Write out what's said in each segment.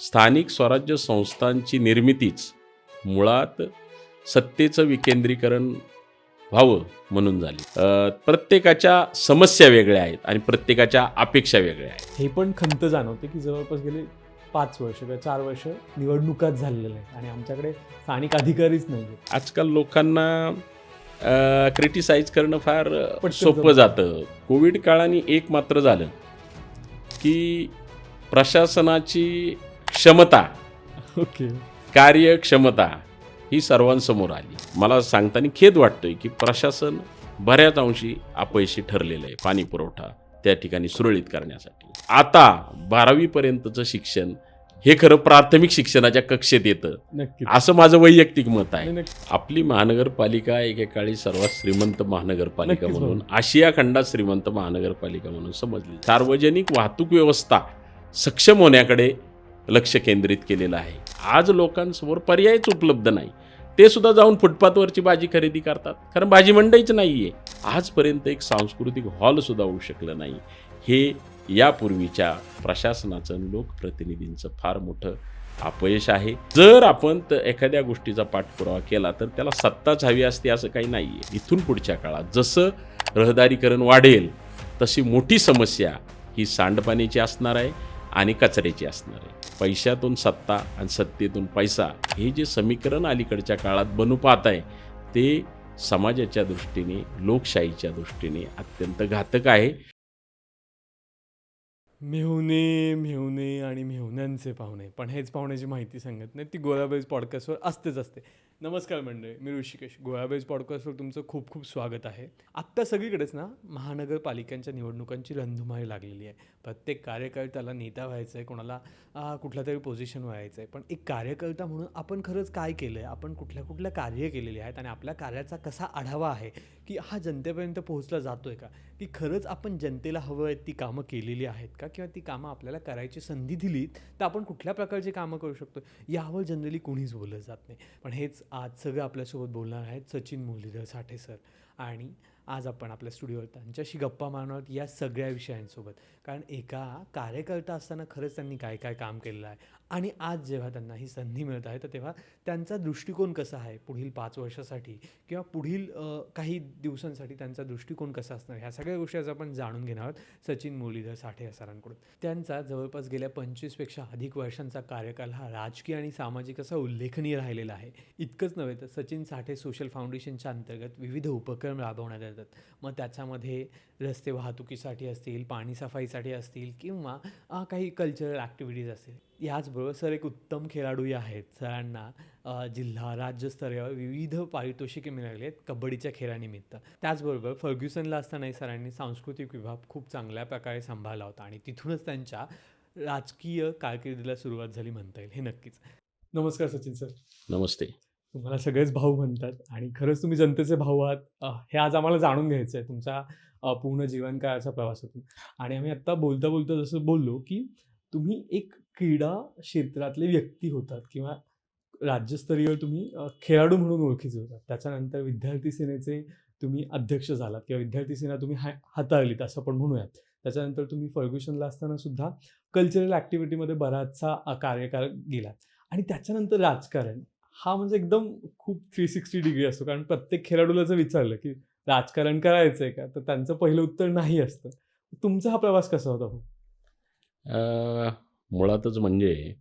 स्थानिक स्वराज्य संस्थांची निर्मितीच मुळात सत्तेचं विकेंद्रीकरण व्हावं म्हणून झाली. प्रत्येकाच्या समस्या वेगळ्या आहेत आणि प्रत्येकाच्या अपेक्षा वेगळ्या आहेत. हे पण खंत जाणवते की जवळपास गेले 5 वर्ष किंवा 4 वर्ष निवडणुकाच झालेल्या आहेत आणि आमच्याकडे स्थानिक अधिकारीच नाही आहेत. आजकाल लोकांना क्रिटिसाइज करणं फार पटकन सोपं जमतं. जातं. कोविड काळाने एक मात्र झालं की प्रशासनाची क्षमता, ओके. कार्यक्षमता ही सर्वांसमोर आली. मला सांगताना खेद वाटतोय की प्रशासन बऱ्याच अंशी अपयशी ठरलेलं आहे पाणी पुरवठा त्या ठिकाणी सुरळीत करण्यासाठी. आता 12वी पर्यंतचं शिक्षण हे खरं प्राथमिक शिक्षणाच्या कक्षेत येतं नक्कीच. असं माझं वैयक्तिक मत आहे. नाही, नक्की. आपली महानगरपालिका एकेकाळी सर्वात श्रीमंत महानगरपालिका नक्कीच म्हणून, आशिया खंडात श्रीमंत महानगरपालिका म्हणून समजली. सार्वजनिक वाहतूक व्यवस्था सक्षम होण्याकडे लक्ष केंद्रित केलेलं आहे. आज लोकांसमोर पर्यायच उपलब्ध नाही. ते सुद्धा जाऊन फुटपाथवरची भाजी खरेदी करतात, कारण भाजी मंडईच नाही आहे. आजपर्यंत एक सांस्कृतिक हॉल सुद्धा होऊ शकलं नाही. हे यापूर्वीच्या प्रशासनाचं आणि लोकप्रतिनिधींचं फार मोठं अपयश आहे. जर आपण एखाद्या गोष्टीचा पाठपुरावा केला तर त्याला सत्ताच हवी असते असं काही नाही आहे. इथून पुढच्या काळात जसं रहदारीकरण वाढेल तशी मोठी समस्या ही सांडपाण्याची असणार आहे आणि कचऱ्याची असणार आहे. पैशातून सत्ता आणि सत्तेतून पैसा हे जे समीकरण अलीकडच्या काळात बनू पाहत आहे ते समाजाच्या दृष्टीने, लोकशाहीच्या दृष्टीने अत्यंत घातक आहे. मेहुणे आणि मेहुण्यांचे पाहुणे, पण हेच पाहुण्याची माहिती सांगत नाही, ती गोळाबाईज पॉडकास्टवर असते. नमस्कार मंडळी, मी ऋषिकेश. गोळाबाईज पॉडकास्टवर तुमचं खूप खूप स्वागत आहे. आत्ता सगळीकडेच ना महानगरपालिकांच्या निवडणुकांची रणधुमाळी लागलेली आहे. प्रत्येक कार्यकर्त्याला नेता व्हायचं आहे, कोणाला कुठल्या तरी पोझिशन व्हायचं आहे. पण एक कार्यकर्ता म्हणून आपण खरंच काय केलं आहे, आपण कुठल्या कार्य केलेली आहेत आणि आपल्या कार्याचा कसा आढावा आहे की हा जनतेपर्यंत पोहोचला जातो आहे का, की खरंच आपण जनतेला हवं आहेत ती कामं केलेली आहेत का, किंवा ती कामं आपल्याला करायची संधी दिली तर आपण कुठल्या प्रकारची कामं करू शकतो यावर जनरली कोणीच बोललं जात नाही. पण हेच आज सगळं आपल्यासोबत बोलणार आहेत सचिन मुरलीधर साठे सर. आणि आज आपण आपल्या स्टुडिओवर त्यांच्याशी गप्पा मारणार आहोत या सगळ्या विषयांसोबत. कारण एका कार्यकर्ता असताना खरंच त्यांनी काय काय काम केलेलं आहे आणि आज जेव्हा त्यांना ही संधी मिळत आहे तर तेव्हा त्यांचा दृष्टिकोन कसा आहे पुढील 5 वर्षासाठी किंवा पुढील काही दिवसांसाठी त्यांचा दृष्टिकोन कसा असणार, ह्या सगळ्या गोष्टी आज आपण जाणून घेणार आहोत सचिन मुरलीधर साठे सरांकडून. त्यांचा जवळपास गेल्या 25पेक्षा अधिक वर्षांचा कार्यकाल हा राजकीय आणि सामाजिक असा उल्लेखनीय राहिलेला आहे. इतकंच नव्हे तर सचिन साठे सोशल फाउंडेशनच्या अंतर्गत विविध उपक्रम राबवण्यात येतात. मग त्याच्यामध्ये रस्ते वाहतुकीसाठी असतील, पाणी सफाईसाठी असतील किंवा काही कल्चरल ॲक्टिव्हिटीज असतील. याचबरोबर सर एक उत्तम खेळाडूही आहेत. सरांना जिल्हा राज्यस्तरावर विविध पारितोषिके मिळाली आहेत कबड्डीच्या खेळानिमित्त. त्याचबरोबर फर्ग्युसनला असतानाही सरांनी सांस्कृतिक विभाग खूप चांगल्या प्रकारे सांभाळला होता आणि तिथूनच त्यांच्या राजकीय कारकिर्दीला सुरुवात झाली म्हणता येईल, हे नक्कीच. नमस्कार सचिन सर. नमस्ते. तुम्हाला सगळेच भाऊ म्हणतात आणि खरंच तुम्ही जनतेचे भाऊ आहात, हे आज आम्हाला जाणून घ्यायचं आहे तुमच्या पूर्ण जीवनकाळाच्या प्रवासातून. आणि आम्ही आत्ता बोलता जसं बोललो की तुम्ही एक क्रीडा क्षेत्रातले व्यक्ती होतात किंवा राज्यस्तरीय तुम्ही खेळाडू म्हणून ओळखीचे होतात. त्याच्यानंतर विद्यार्थी सेनेचे तुम्ही अध्यक्ष झालात किंवा विद्यार्थी सेना तुम्ही हाताळलीत असं पण म्हणूयात. त्याच्यानंतर तुम्ही फर्ग्युसनला असताना सुद्धा कल्चरल ॲक्टिव्हिटीमध्ये बराचसा कार्यकाळ गेलात आणि त्याच्यानंतर राजकारण हा म्हणजे एकदम खूप 360 डिग्री असतो. कारण प्रत्येक खेळाडूला जर विचारलं की राजकारण करायचं आहे का, तर त्यांचं पहिलं उत्तर नाही असतं. तुमचा हा प्रवास कसा होता हो? मुळातच म्हणजे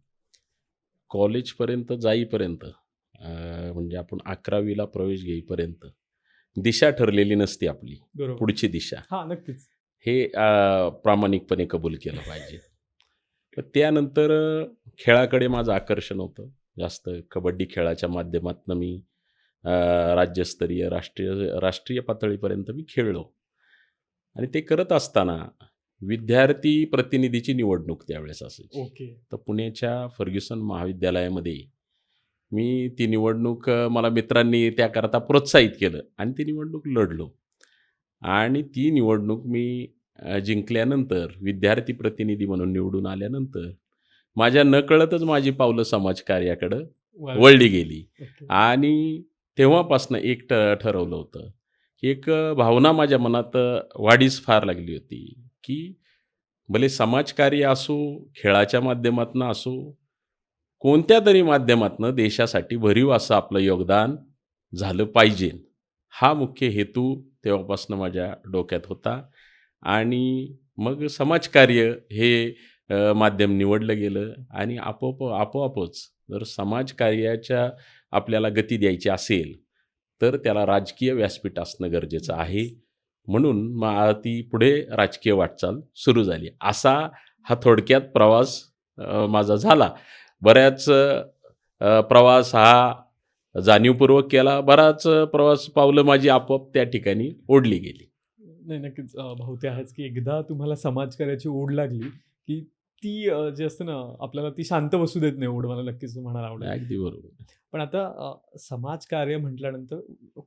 कॉलेजपर्यंत जाईपर्यंत म्हणजे आपण 11वीला प्रवेश घेईपर्यंत दिशा ठरलेली नसते आपली, बरोबर. पुढची दिशा. हां, नक्कीच. हे प्रामाणिकपणे कबूल केलं पाहिजे. तर त्यानंतर खेळाकडे माझं आकर्षण होतं जास्त. कबड्डी खेळाच्या माध्यमातून मी राज्यस्तरीय राष्ट्रीय पातळीपर्यंत मी खेळलो आणि ते करत असताना विद्यार्थी प्रतिनिधीची निवडणूक त्यावेळेस असायची. ओके. तर पुण्याच्या फर्ग्युसन महाविद्यालयामध्ये मी ती निवडणूक मला मित्रांनी त्याकरता प्रोत्साहित केलं आणि ती निवडणूक लढलो आणि ती निवडणूक मी जिंकल्यानंतर विद्यार्थी प्रतिनिधी म्हणून निवडून आल्यानंतर माझ्या नकळतच माझी पावलं समाजकार्याकडं वळली गेली. ओके. आणि तेव्हापासनं एक ठरवलं होतं की एक भावना माझ्या मनात वाढीस फार लागली होती की भले समाजकार्य असो, खेळाच्या माध्यमातून असो कोणत्या तरी माध्यमातनं देशासाठी भरीव असं आपलं योगदान झालं पाहिजे. हा मुख्य हेतू तेव्हापासून माझ्या डोक्यात होता आणि मग समाजकार्य हे माध्यम निवडलं गेलं आणि आपोआपच जर समाजकार्याच्या आपल्याला गती द्यायची असेल, तर त्याला राजकीय व्यासपीठ असणं गरजेचं आहे. म्हणून मग ती पुढे राजकीय वाटचाल सुरू झाली. असा हा थोडक्यात प्रवास माझा झाला. बऱ्याच प्रवास हा जाणीवपूर्वक केला. बराच प्रवास पावलं माझी आपोआप त्या ठिकाणी ओढली गेली. नाही, नक्कीच भाऊ ते आहेच, की एकदा तुम्हाला समाजकार्याची ओढ लागली, की ती जे असतं ना, आपल्याला ती शांत बसू देत नाही ओढ, मला नक्कीच म्हणायला आवडेल. अगदी बरोबर. पण आता समाजकार्य म्हटल्यानंतर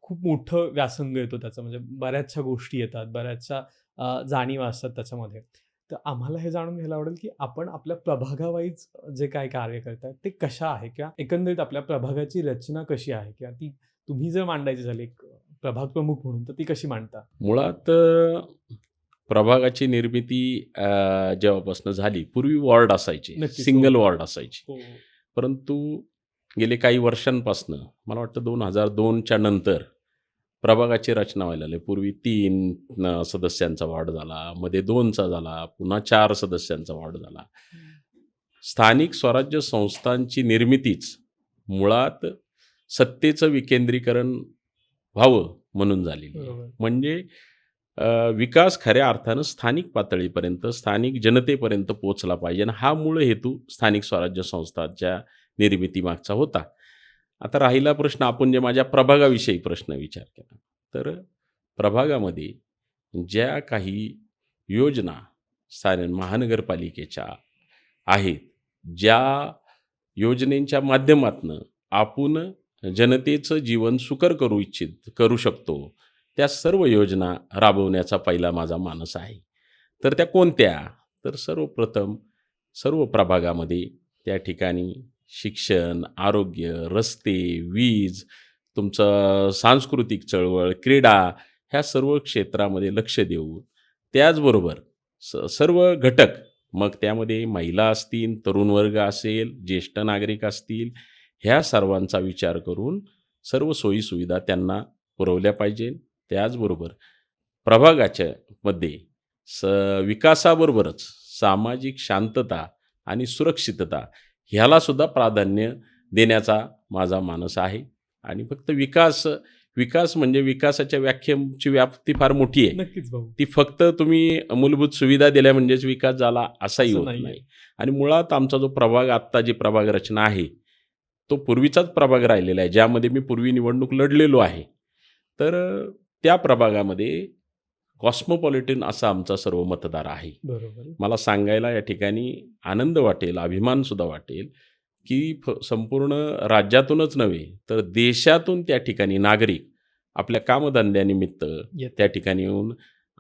खूप मोठं व्यासंग येतो त्याचा, म्हणजे बऱ्याचशा गोष्टी येतात, बऱ्याचशा जाणीवा असतात त्याच्यामध्ये. तर आम्हाला हे जाणून घ्यायला आवडेल, की आपण आपल्या प्रभागावाईज जे काही कार्य करताय ते कशा आहे किंवा एकंदरीत आपल्या प्रभागाची रचना कशी आहे किंवा ती तुम्ही जर मांडायची झाली एक प्रभाग प्रमुख म्हणून, तर ती कशी मांडता? मुळात प्रभागाची निर्मिती जेव्हापासून झाली, पूर्वी वॉर्ड असायचे, नक्कीच, सिंगल हो. वॉर्ड असायचे. हो, परंतु गेले काही वर्षांपासनं मला वाटतं 2002च्या नंतर प्रभागाची रचना व्हायला लागली. पूर्वी 3 सदस्यांचा वॉर्ड झाला, मध्ये 2चा झाला, पुन्हा 4 सदस्यांचा वॉर्ड झाला. स्थानिक स्वराज्य संस्थांची निर्मितीच मुळात सत्तेचं विकेंद्रीकरण व्हावं म्हणून झालेली आहे. बरोबर. म्हणजे विकास खऱ्या अर्थानं स्थानिक पातळीपर्यंत, स्थानिक जनतेपर्यंत पोहोचला पाहिजे आणि हा मूळ हेतू स्थानिक स्वराज्य संस्थांच्या निर्मितीमागचा होता. आता राहिला प्रश्न, आपण जे माझ्या प्रभागाविषयी प्रश्न विचार केला, तर प्रभागामध्ये ज्या काही योजना महानगरपालिकेच्या आहेत, ज्या योजनेच्या माध्यमातनं आपण जनतेचं जीवन सुकर करू शकतो, त्या सर्व योजना राबवण्याचा पहिला माझा मानस आहे. तर त्या कोणत्या? तर सर्वप्रथम सर्व प्रभागामध्ये त्या ठिकाणी शिक्षण, आरोग्य, रस्ते, वीज, तुमचं सांस्कृतिक चळवळ, क्रीडा ह्या सर्व क्षेत्रामध्ये लक्ष देऊन, त्याचबरोबर सर्व घटक, मग त्यामध्ये महिला असतील, तरुण वर्ग असेल, ज्येष्ठ नागरिक असतील, ह्या सर्वांचा विचार करून सर्व सोयीसुविधा त्यांना पुरवल्या पाहिजे. त्याचबरोबर प्रभागाच्या मध्ये विकासाबरोबरच सामाजिक शांतता आणि सुरक्षितता ह्यालासुद्धा प्राधान्य देण्याचा माझा मानस आहे. आणि फक्त विकास म्हणजे विकासाच्या व्याख्येची व्याप्ती फार मोठी आहे. नक्कीच भाऊ. ती फक्त तुम्ही मूलभूत सुविधा दिल्या म्हणजेच विकास झाला असाही असं होत नाहीये. नाही. आणि मुळात आमचा जो प्रभाग, आत्ता जी प्रभाग रचना आहे, तो पूर्वीचाच प्रभाग राहिलेला आहे, ज्यामध्ये मी पूर्वी निवडणूक लढलेलो आहे. तर त्या प्रभागामध्ये कॉस्मोपॉलिटन असा आमचा सर्व मतदार आहे. बरोबर. मला सांगायला या ठिकाणी आनंद वाटेल, अभिमानसुद्धा वाटेल, की संपूर्ण राज्यातूनच नव्हे तर देशातून त्या ठिकाणी नागरिक आपल्या कामधंद्यानिमित्त येतात. त्या ठिकाणी येऊन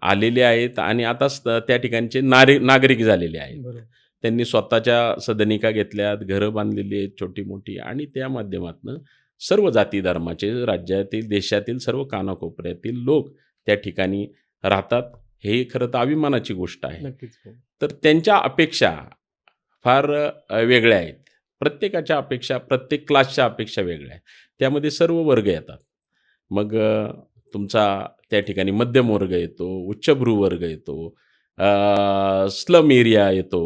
आलेले आहेत आणि आता त्या ठिकाणचे नागरिक झालेले आहेत. बरोबर. त्यांनी स्वतःच्या सदनिका घेतल्यात, घरं बांधलेली आहेत छोटी मोठी, आणि त्या माध्यमातून सर्व जाती धर्माचे, राज्यातील, देशातील सर्व कानाकोपऱ्यातील लोक त्या ठिकाणी राहतात. हे खरं तर अभिमानाची गोष्ट आहे. नक्कीच भाऊ. तर त्यांच्या अपेक्षा फार वेगळ्या आहेत. प्रत्येकाच्या अपेक्षा, प्रत्येक क्लासच्या अपेक्षा वेगळ्या आहेत. त्यामध्ये सर्व वर्ग येतात. मग तुमचा त्या ठिकाणी मध्यम वर्ग येतो, उच्चभ्रू वर्ग येतो, स्लम एरिया येतो.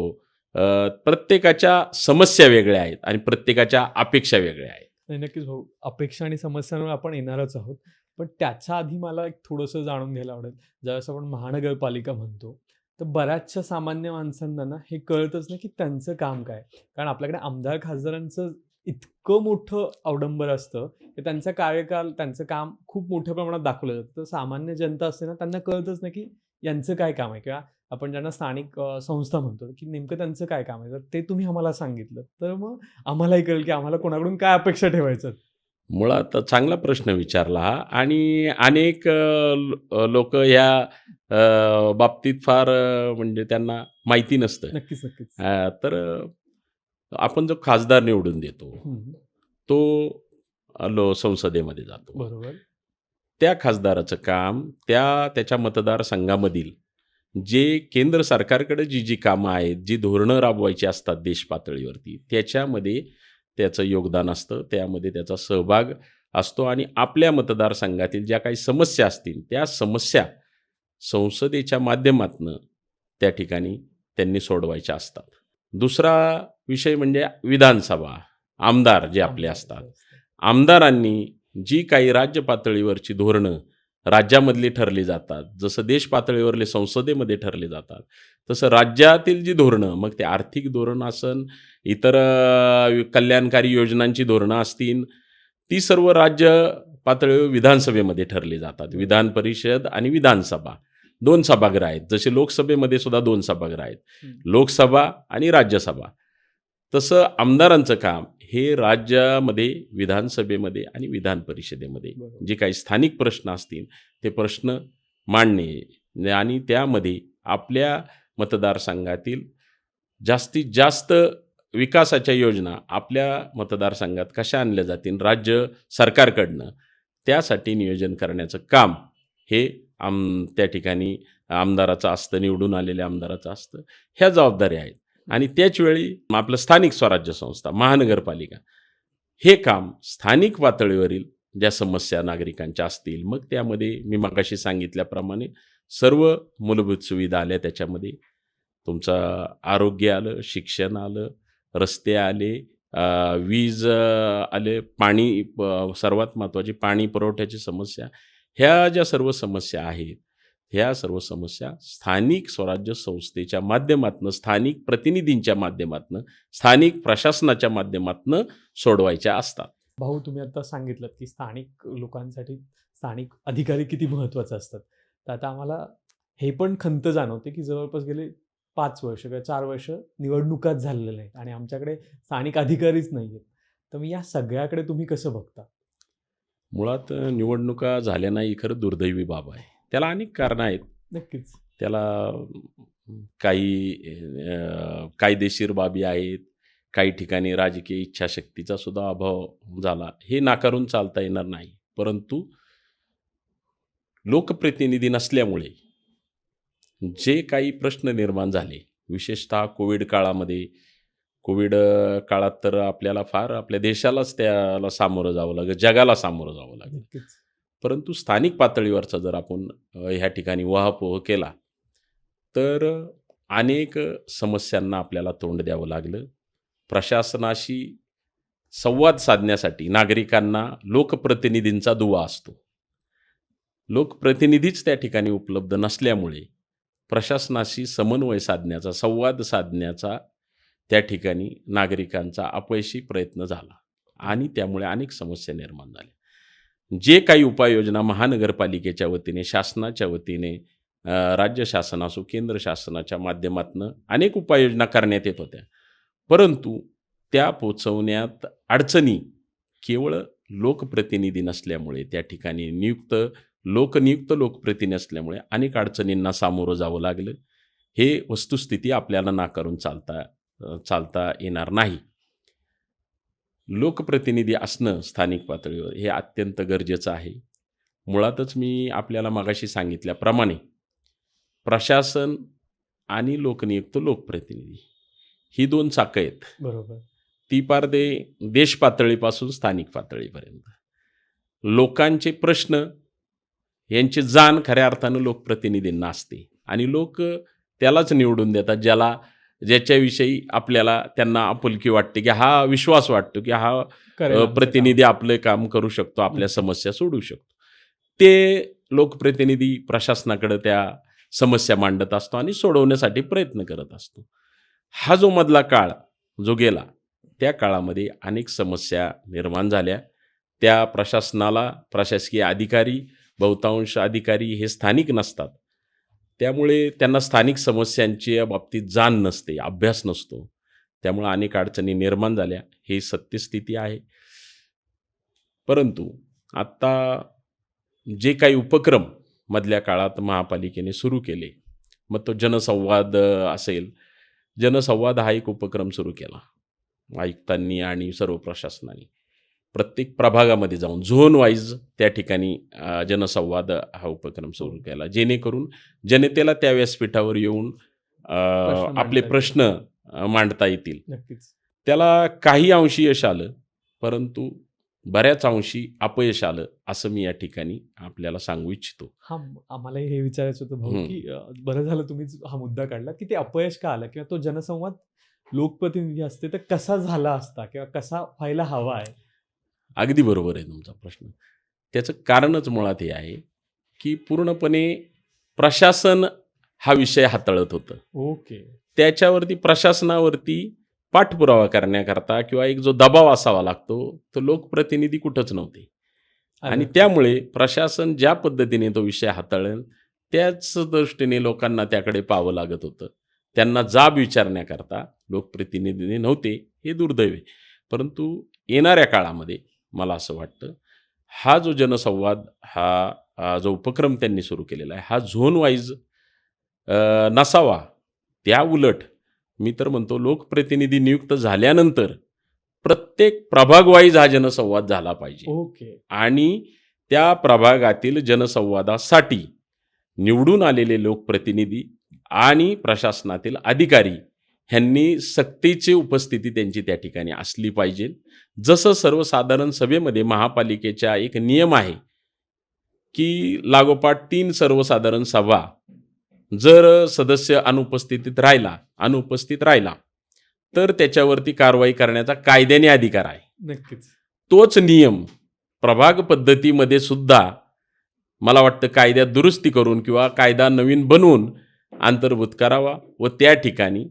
प्रत्येकाच्या समस्या वेगळ्या आहेत आणि प्रत्येकाच्या अपेक्षा वेगळ्या आहेत. नाही, नक्कीच भाऊ. अपेक्षा आणि समस्यांवर आपण येणारच आहोत. पण त्याच्या आधी मला एक थोडंसं जाणून घ्यायला आवडेल. ज्यावेळेस आपण महानगरपालिका म्हणतो, तर बऱ्याचशा सामान्य माणसांना ना हे कळतच नाही, की त्यांचं काम काय? कारण आपल्याकडे आमदार खासदारांचं इतकं मोठं अवडंबर असतं, की त्यांचा कार्यकाल, त्यांचं काम खूप मोठ्या प्रमाणात दाखवलं जातं. तर सामान्य जनता असते ना, त्यांना कळतच नाही, की यांचं काय काम आहे किंवा आपण ज्यांना स्थानिक संस्था म्हणतो, की नेमकं त्यांचं काय काम आहे. तर ते तुम्ही आम्हाला सांगितलं, तर मग आम्हालाही कळेल, की आम्हाला कोणाकडून काय अपेक्षा ठेवायच्यात. मुळात चांगला प्रश्न विचारला हा. आणि अनेक लोक ह्या बाबतीत फार म्हणजे त्यांना माहिती नसतं. नक्कीच, नक्कीच. तर आपण जो खासदार निवडून देतो, हं, तो संसदेमध्ये जातो. बरोबर. त्या खासदाराचं काम त्याच्या मतदारसंघामधील जे केंद्र सरकारकडे जी कामं आहेत, जी धोरणं राबवायची असतात देश पातळीवरती, त्याच्यामध्ये त्याचं योगदान असतं, त्यामध्ये त्याचा सहभाग असतो आणि आपल्या मतदारसंघातील ज्या काही समस्या असतील त्या समस्या संसदेच्या माध्यमातून त्या ठिकाणी त्यांनी सोडवायच्या असतात. दुसरा विषय म्हणजे विधानसभा, आमदार जे आपले असतात. आमदारांनी जी काही राज्य पातळीवरची धोरणं राज्यामधली ठरली जातात, जसं देश पातळीवरले संसदेमध्ये ठरले जातात, तसं राज्यातील जी धोरणं, मग ते आर्थिक धोरण असन, इतर कल्याणकारी योजनांची धोरणं असतील, ती सर्व राज्य पातळीवर विधानसभेमध्ये ठरली जातात. विधान परिषद आणि विधानसभा 2 सभागृह आहेत. जसे लोकसभेमध्ये सुद्धा 2 सभागृह आहेत, लोकसभा आणि राज्यसभा. तसं आमदारांचं काम हे राज्यामध्ये, विधानसभेमध्ये आणि विधान परिषदेमध्ये जे काही स्थानिक प्रश्न असतील ते प्रश्न मांडणे आणि त्यामध्ये आपल्या मतदारसंघातील जास्तीत जास्त विकासाच्या योजना आपल्या मतदारसंघात कशा आणल्या जातील राज्य सरकारकडनं, त्यासाठी नियोजन करण्याचं काम हे त्या ठिकाणी आमदाराचं असतं, निवडून आलेल्या आमदाराचं असतं. ह्या जबाबदाऱ्या आहेत. आणि त्याचवेळी आपलं स्थानिक स्वराज्य संस्था, महानगरपालिका, हे काम स्थानिक पातळीवरील ज्या समस्या नागरिकांच्या असतील, मग त्यामध्ये मी मगाशी सांगितल्याप्रमाणे सर्व मूलभूत सुविधा आल्या, त्याच्यामध्ये तुमचं आरोग्य आलं, शिक्षण आलं, रस्ते आले, वीज आले, पाणी, सर्वात महत्त्वाची पाणी पुरवठ्याची समस्या. ह्या ज्या सर्व समस्या आहेत, ह्या सर्व समस्या स्थानिक स्वराज्य संस्थेच्या माध्यमातून, स्थानिक प्रतिनिधींच्या माध्यमातून, स्थानिक प्रशासनाच्या माध्यमातून सोडवायच्या असतात. भाऊ, तुम्ही आता सांगितलं की स्थानिक लोकांसाठी स्थानिक अधिकारी किती महत्त्वाचे असतात. तर आता आम्हाला हे पण खंत जाणवते की जवळपास गेले 5 वर्ष किंवा 4 वर्ष निवडणुकाच झालेल्या नाहीत आणि आमच्याकडे स्थानिक अधिकारीच नाही आहेत. तर मी या सगळ्याकडे तुम्ही कसं बघता? मुळात निवडणुका झाल्या नाही, खरं दुर्दैवी बाब आहे. त्याला अनेक कारणं आहेत. नक्कीच. त्याला काही कायदेशीर बाबी आहेत, काही ठिकाणी राजकीय इच्छाशक्तीचा सुद्धा अभाव झाला, हे नाकारून चालता येणार नाही. परंतु लोकप्रतिनिधी नसल्यामुळे जे काही प्रश्न निर्माण झाले, विशेषतः कोविड काळामध्ये, कोविड काळात तर आपल्याला फार आपल्या देशालाच त्याला सामोरं जावं लागलं, जगाला सामोरं जावं लागलं. नक्कीच. परंतु स्थानिक पातळीवरचा जर आपण ह्या ठिकाणी उहापोह केला तर अनेक समस्यांना आपल्याला तोंड द्यावं लागलं. प्रशासनाशी संवाद साधण्यासाठी नागरिकांना लोकप्रतिनिधींचा दुवा असतो. लोकप्रतिनिधीच त्या ठिकाणी उपलब्ध नसल्यामुळे प्रशासनाशी समन्वय साधण्याचा, संवाद साधण्याचा त्या ठिकाणी नागरिकांचा अपयशी प्रयत्न झाला आणि त्यामुळे अनेक समस्या निर्माण झाल्या. जे काही उपाययोजना महानगरपालिकेच्या वतीने, शासनाच्या वतीने, राज्य शासन असो, केंद्र शासनाच्या माध्यमातून अनेक उपाययोजना करण्यात येत होत्या, परंतु त्या पोचवण्यात अडचणी केवळ लोकप्रतिनिधी नसल्यामुळे, त्या ठिकाणी लोकनियुक्त लोकप्रतिनिधी असल्यामुळे अनेक अडचणींना सामोरं जावं लागलं. हे वस्तुस्थिती आपल्याला नाकारून चालता येणार नाही. लोकप्रतिनिधी असणं स्थानिक पातळीवर हे अत्यंत गरजेचं आहे. मुळातच मी आपल्याला मगाशी सांगितल्याप्रमाणे प्रशासन आणि लोकनियुक्त लोकप्रतिनिधी ही 2 चाकं आहेत. बरोबर. ती पार देश पातळीपासून स्थानिक पातळीपर्यंत लोकांचे प्रश्न यांची जाण खऱ्या अर्थानं लोकप्रतिनिधींना असते आणि लोक त्यालाच निवडून देतात ज्याच्याविषयी आपल्याला त्यांना आपुलकी वाटते, की हा विश्वास वाटतो की हा प्रतिनिधी आपलं काम करू शकतो, आपल्या समस्या सोडवू शकतो. ते लोकप्रतिनिधी प्रशासनाकडे त्या समस्या मांडत असतो आणि सोडवण्यासाठी प्रयत्न करत असतो. हा जो मधला काळ जो गेला, त्या काळामध्ये अनेक समस्या निर्माण झाल्या. त्या प्रशासनाला, प्रशासकीय अधिकारी, बहुतांश अधिकारी हे स्थानिक नसतात, त्यामुळे त्यांना स्थानिक समस्यांच्या बाबतीत जाण नसते, अभ्यास नसतो. त्यामुळे अनेक अडचणी निर्माण झाल्या, ही सत्यस्थिती आहे. परंतु आत्ता जे काही उपक्रम मधल्या काळात महापालिकेने सुरू केले, मग तो जनसंवाद असेल, जनसंवाद हा एक उपक्रम सुरू केला आयुक्तांनी आणि सर्व प्रशासनाने. प्रत्येक प्रभागामध्ये जाऊन झोन वाईज त्या ठिकाणी जनसंवाद हा उपक्रम सुरू केला, जेणेकरून जनतेला त्या व्यासपीठावर येऊन आपले प्रश्न मांडता येतील. नक्कीच. त्याला काही अंशी यश आलं, परंतु बऱ्याच अंशी अपयश आलं, असं मी या ठिकाणी आपल्याला सांगू इच्छितो. हां, आम्हालाही हे विचारायचं होतं भाऊ, हं. की बरं झालं तुम्हीच हा मुद्दा काढला, की ते अपयश का आलं किंवा तो जनसंवाद लोकप्रतिनिधी असते तर कसा झाला असता किंवा कसा व्हायला हवा आहे? अगदी बरोबर आहे तुमचा प्रश्न. त्याचं कारणच मुळात हे आहे, की पूर्णपणे प्रशासन हा विषय हाताळत होतं. ओके. त्याच्यावरती प्रशासनावरती पाठपुरावा करण्याकरता किंवा एक जो दबाव असावा लागतो, तो लोकप्रतिनिधी कुठंच नव्हते. आणि अरे, त्यामुळे प्रशासन ज्या पद्धतीने तो विषय हाताळेल, त्याच दृष्टीने लोकांना त्याकडे पाहावं लागत होतं. त्यांना जाब विचारण्याकरता लोकप्रतिनिधी नव्हते, हे दुर्दैव आहे. परंतु येणाऱ्या काळामध्ये मला असं वाटतं, हा जो जनसंवाद जो उपक्रम त्यांनी सुरू केलेला आहे, हा झोन वाईज नसावा. त्या उलट मी तर म्हणतो लोकप्रतिनिधी नियुक्त झाल्यानंतर प्रत्येक प्रभाग वाईज हा जनसंवाद झाला पाहिजे. ओके. आणि त्या प्रभागातील जनसंवादासाठी निवडून आलेले लोकप्रतिनिधी आणि प्रशासनातील अधिकारी ह्यांनी सक्तीची उपस्थिती त्यांची त्या ठिकाणी असली पाहिजे. जसं सर्वसाधारण सभेमध्ये महापालिकेचा एक नियम आहे, की लागोपाठ 3 सर्वसाधारण सभा जर सदस्य अनुपस्थित राहिला, तर त्याच्यावरती कारवाई करण्याचा कायद्याने अधिकार आहे. नक्कीच. तोच नियम प्रभाग पद्धतीमध्ये सुद्धा मला वाटतं कायद्यात दुरुस्ती करून किंवा कायदा नवीन बनवून अंतर्भूत करावा व त्या ठिकाणी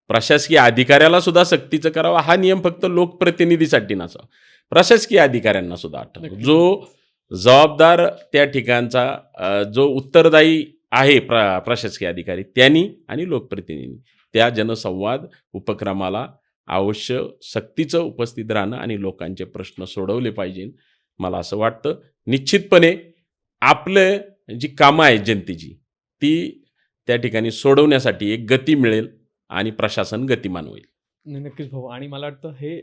प्रशासकीय अधिकाऱ्याला सुद्धा सक्तीचं करावा. हा नियम फक्त लोकप्रतिनिधीसाठी नसावा, प्रशासकीय अधिकाऱ्यांना सुद्धा आठवतो. नक्कीच. जो जबाबदार त्या ठिकाणचा जो उत्तरदायी आहे प्रशासकीय अधिकारी त्यांनी आणि लोकप्रतिनिधी त्या जनसंवाद उपक्रमाला अवश्य सक्तीचं उपस्थित राहणं आणि लोकांचे प्रश्न सोडवले पाहिजे. मला असं वाटतं निश्चितपणे आपलं जी कामं आहेत जनतेची ती त्या ठिकाणी सोडवण्यासाठी एक गती मिळेल आणि प्रशासन गतिमान होईल. नाही, नक्कीच भाऊ. आणि मला वाटतं हे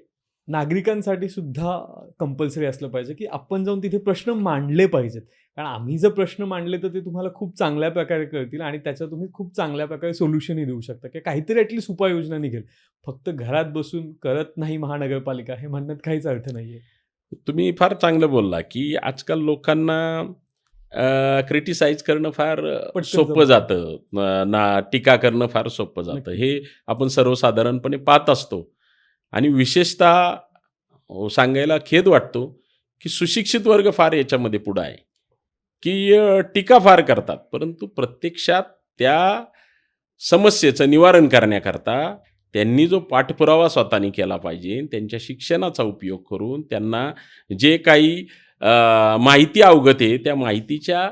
नागरिकांसाठी सुद्धा कंपल्सरी असलं पाहिजे, की आपण जाऊन तिथे प्रश्न मांडले पाहिजेत. कारण आम्ही जर प्रश्न मांडले तर ते तुम्हाला खूप चांगल्या प्रकारे कळतील आणि त्याच्यावर तुम्ही खूप चांगल्या प्रकारे सोल्युशनही देऊ शकता किंवा काहीतरी ॲटलीस्ट उपाययोजना निघेल. फक्त घरात बसून करत नाही महानगरपालिका हे म्हणण्यात काहीच अर्थ नाहीये. तुम्ही फार चांगलं बोलला, की आजकाल लोकांना क्रिटिसाइज करणं फार पटकन सोपं जमतं. जातं. टीका करणं फार सोपं जातं. नक्कीच. हे आपण सर्वसाधारणपणे पाहत असतो. आणि विशेषतः सांगायला खेद वाटतो, की सुशिक्षित वर्ग फार याच्यामध्ये पुढं आहे, की टीका फार करतात. परंतु प्रत्यक्षात त्या समस्येचं निवारण करण्याकरता त्यांनी जो पाठपुरावा स्वतःनी केला पाहिजे, त्यांच्या शिक्षणाचा उपयोग करून त्यांना जे काही माहिती अवगत आहे, त्या माहितीच्या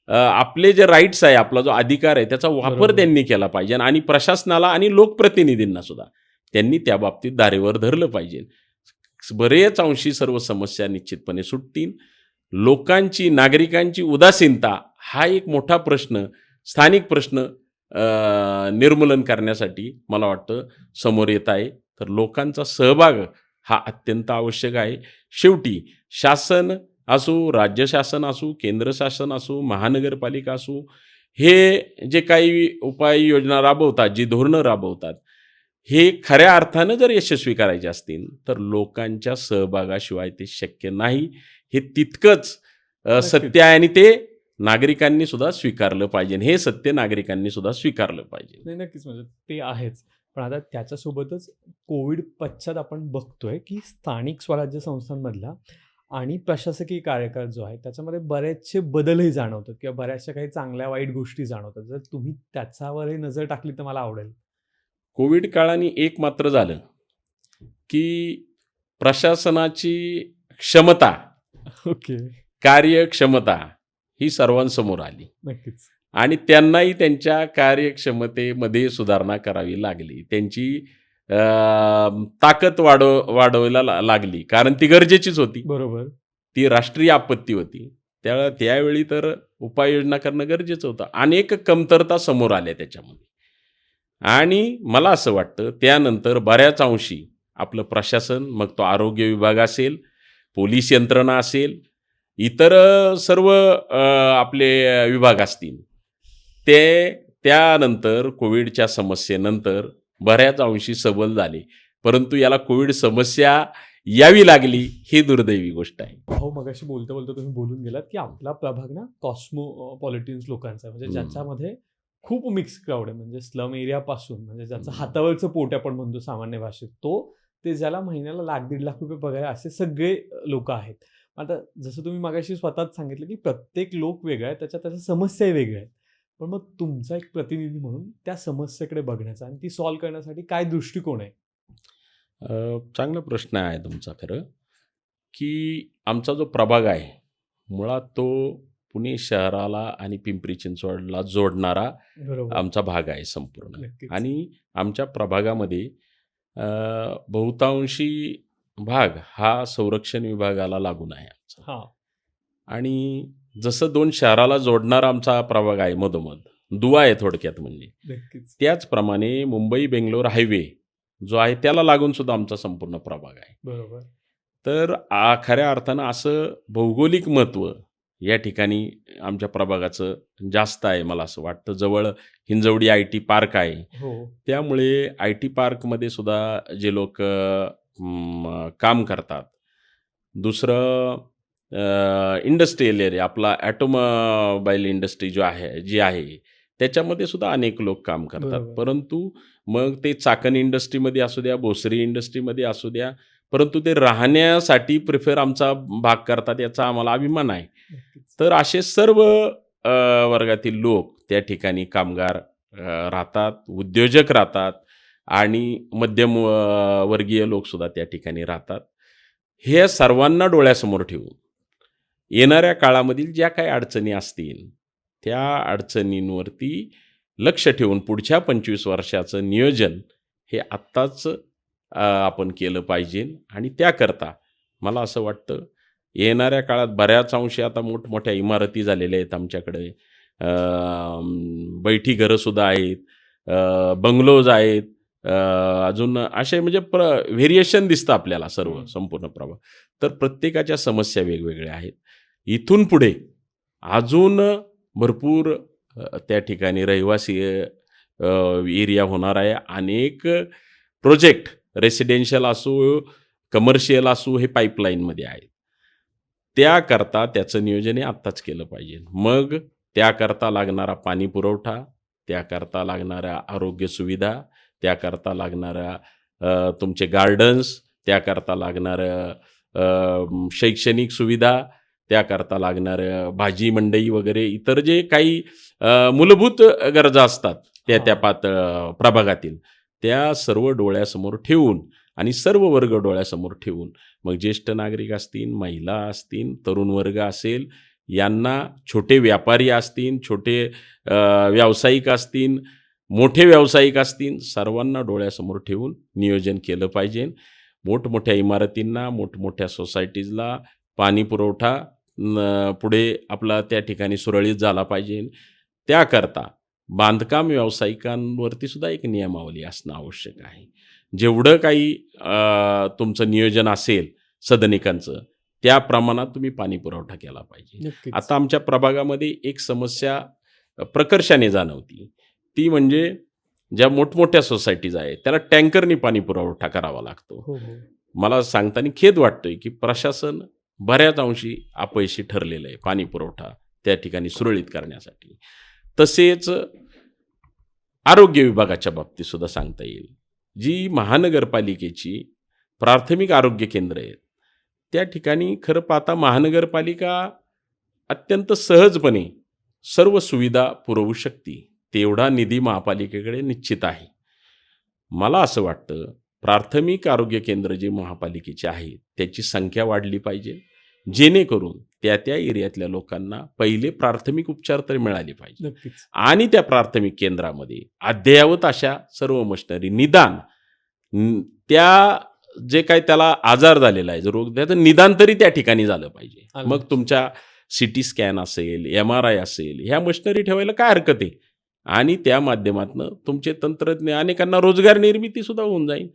आपले जे राईट्स आहे, आपला जो अधिकार आहे, त्याचा वापर बरोबर. त्यांनी केला पाहिजे आणि प्रशासनाला आणि लोकप्रतिनिधींना सुद्धा त्यांनी त्या बाबतीत धारेवर धरलं पाहिजे. बरेच अंशी सर्व समस्या निश्चितपणे सुटतील. लोकांची, नागरिकांची उदासीनता हा एक मोठा प्रश्न, स्थानिक प्रश्न निर्मूलन करण्यासाठी मला वाटतं समोर येत आहे. तर लोकांचा सहभाग हा अत्यंत आवश्यक आहे. शेवटी शासन असो, राज्य शासन असो, केंद्र शासन असो, महानगरपालिका असो, हे जे काही उपाययोजना राबवतात, जी धोरणं राबवतात, हे खऱ्या अर्थानं जर यशस्वी करायचे असतील, तर लोकांच्या सहभागाशिवाय ते शक्य नाही. हे तितकंच सत्य आहे आणि ते नागरिकांनी सुद्धा स्वीकारलं पाहिजे. हे सत्य नागरिकांनी सुद्धा स्वीकारलं पाहिजे. नाही, नक्कीच म्हणजे ते आहेच. पण आता त्याच्यासोबतच कोविड पश्चात आपण बघतोय, की स्थानिक स्वराज्य संस्थांमधला आणि प्रशासकीय कार्यकाळ जो आहे, त्याच्यामध्ये बरेचसे बदलही जाणवतात किंवा बऱ्याचशा काही चांगल्या वाईट गोष्टी जाणवतात. जर तुम्ही त्याच्यावरही नजर टाकली तर मला आवडेल. कोविड काळाने एक मात्र झालं, की प्रशासनाची क्षमता, ओके. कार्यक्षमता ही सर्वांसमोर आली नक्कीच. आणि त्यांनाही त्यांच्या कार्यक्षमतेमध्ये सुधारणा करावी लागली. त्यांची ताकद वाढवायला लागली, कारण ती गरजेचीच होती. बरोबर. ती राष्ट्रीय आपत्ती होती. त्यावेळी तर उपाययोजना करणं गरजेचं होतं. अनेक कमतरता समोर आल्या त्याच्यामध्ये आणि मला असं वाटतं त्यानंतर बऱ्याच अंशी आपलं प्रशासन, मग तो आरोग्य विभाग असेल, पोलीस यंत्रणा असेल, इतर सर्व आपले विभाग असतील, ते त्यानंतर कोविडच्या समस्येनंतर बऱ्याच अंशी सबल झाले परंतु याला कोविड समस्या यावी लागली ही दुर्दैवी गोष्ट आहे. हो, मगाशी बोलता बोलता तुम्ही बोलून गेलात की आपला प्रभाग ना कॉस्मोपॉलिटन्स लोकांचा आहे, म्हणजे ज्याच्यामध्ये खूप मिक्स क्राऊड आहे, म्हणजे स्लम एरियापासून, म्हणजे ज्याचं हातावरचं पोट आपण म्हणतो सामान्य भाषेत, ते ज्याला महिन्याला ₹1,00,000-1,50,000 पगार आहे, असे सगळे लोक आहेत. आता जसं तुम्ही मगाशी स्वतःच सांगितलं की प्रत्येक लोक वेगळा आहे, त्याच्या समस्याही वेगळ्या आहेत. पण मग तुमचा एक प्रतिनिधी म्हणून त्या समस्येकडे बघण्याचा आणि ती सॉल्व्ह करण्यासाठी काय दृष्टिकोन आहे? चांगला प्रश्न आहे तुमचा खरं, की आमचा जो प्रभाग आहे, मुळात तो पुणे शहराला आणि पिंपरी चिंचवडला जोडणारा बरोबर. आमचा भाग आहे संपूर्ण. नक्कीच. आणि आमच्या प्रभागामध्ये बहुतांशी भाग हा संरक्षण विभागाला लागून आहे आमचा. हां. आणि जसं 2 शहराला जोडणारा आमचा प्रभाग आहे मधोमध, दुवा आहे थोडक्यात म्हणजे. नक्कीच. त्याचप्रमाणे मुंबई-बेंगलोर हायवे जो आहे त्याला लागून सुद्धा आमचा संपूर्ण प्रभाग आहे. बरोबर. तर खऱ्या अर्थानं असं भौगोलिक महत्त्व या ठिकाणी आमच्या प्रभागाचं जास्त आहे मला असं वाटतं. जवळ हिंजवडी आय-टी पार्क आहे. हो. त्यामुळे आय-टी पार्कमध्ये सुद्धा जे लोक काम करतात. दुसरं इंडस्ट्रियल एरिया आपला ॲटोमोबाईल इंडस्ट्री जी आहे त्याच्यामध्ये सुद्धा अनेक लोक काम करतात. बरोबर. परंतु मग ते चाकण इंडस्ट्रीमध्ये असू द्या, भोसरी इंडस्ट्रीमध्ये असू द्या, परंतु ते राहण्यासाठी प्रिफर आमचा भाग करतात याचा आम्हाला अभिमान आहे. नक्कीच. तर असे सर्व वर्गातील लोक त्या ठिकाणी कामगार राहतात, उद्योजक राहतात आणि मध्यम वर्गीय लोकसुद्धा त्या ठिकाणी राहतात. हे सर्वांना डोळ्यासमोर ठेवून येणाऱ्या काळामधील ज्या काही अडचणी असतील, त्या अडचणींवरती लक्ष ठेवून पुढच्या 25 वर्षाचं नियोजन हे आत्ताच आपण केलं पाहिजे. आणि त्याकरता मला असं वाटतं येणाऱ्या काळात बऱ्याच अंशी आता मोठमोठ्या इमारती झालेल्या आहेत आमच्याकडे. बैठी घरंसुद्धा आहेत, बंगलोज आहेत, अजून असे म्हणजे व्हेरिएशन दिसतं आपल्याला सर्व संपूर्ण प्रभाग. तर प्रत्येकाच्या समस्या वेगवेगळ्या आहेत. इथून पुढे अजून भरपूर त्या ठिकाणी रहिवासी एरिया होणार आहे. अनेक प्रोजेक्ट रेसिडेन्शियल असो, कमर्शियल असो, हे पाईपलाईनमध्ये आहेत. त्याकरता त्याचं नियोजन हे आत्ताच केलं पाहिजे. मग त्याकरता लागणारा पाणी पुरवठा, त्याकरता लागणाऱ्या आरोग्य सुविधा, त्याकरता लागणाऱ्या तुमचे गार्डन्स, त्याकरता लागणाऱ्या शैक्षणिक सुविधा, त्याकरता लागणाऱ्या भाजी मंडई वगैरे इतर जे काही मूलभूत गरजा असतात त्या प्रभागातील, त्या सर्व डोळ्यासमोर ठेवून आणि सर्व वर्ग डोळ्यासमोर ठेवून मग ज्येष्ठ नागरिक असतील, महिला असतील, तरुण वर्ग असेल, यांना छोटे व्यापारी असतील, छोटे व्यावसायिक असतील, मोठे व्यावसायिक असतील, सर्वांना डोळ्यासमोर ठेवून नियोजन केलं पाहिजे. मोठमोठ्या इमारतींना, मोठमोठ्या सोसायटीजला पाणी पुरवठा पुढे आपला त्या ठिकाणी सुरळीत झाला पाहिजे. त्याकरता बांधकाम व्यावसायिकांवरती सुद्धा एक नियमावली असणं आवश्यक आहे. जेवढं काही तुमचं नियोजन असेल सदनिकांचं, त्या प्रमाणात तुम्ही पाणी पुरवठा केला पाहिजे. नक्कीच. आता आमच्या प्रभागामध्ये एक समस्या प्रकर्षाने जाणवती, ती म्हणजे ज्या मोठमोठ्या सोसायटीज आहेत त्याला टँकरनी पाणी पुरवठा करावा लागतो. हो, हो. मला सांगताना खेद वाटतोय की प्रशासन बऱ्याच अंशी अपयशी ठरलेलं आहे पाणी पुरवठा त्या ठिकाणी सुरळीत करण्यासाठी. तसेच आरोग्य विभागाच्या बाबतीत सुद्धा सांगता येईल, जी महानगरपालिकेची प्राथमिक आरोग्य केंद्र आहेत त्या ठिकाणी खरं पाहता महानगरपालिका अत्यंत सहजपणे सर्व सुविधा पुरवू शकते. तेवढा निधी महापालिकेकडे निश्चित आहे. मला असं वाटतं प्राथमिक आरोग्य केंद्र जे महापालिकेचे आहेत त्याची संख्या वाढली पाहिजे, जेणेकरून त्या एरियातल्या लोकांना पहिले प्राथमिक उपचार तरी मिळाले पाहिजे. नक्कीच. आणि त्या प्राथमिक केंद्रामध्ये अद्ययावत अशा सर्व मशिनरी, निदान त्या जे काही त्याला आजार झालेला आहे, जो रोग, त्याचं निदान तरी त्या ठिकाणी झालं पाहिजे. मग तुमच्या सिटी स्कॅन असेल, MRI असेल, ह्या मशिनरी ठेवायला काय हरकत आहे. आणि त्या माध्यमातून तुमचे तंत्रज्ञ अनेकांना रोजगार निर्मिती सुद्धा होऊन जाईल.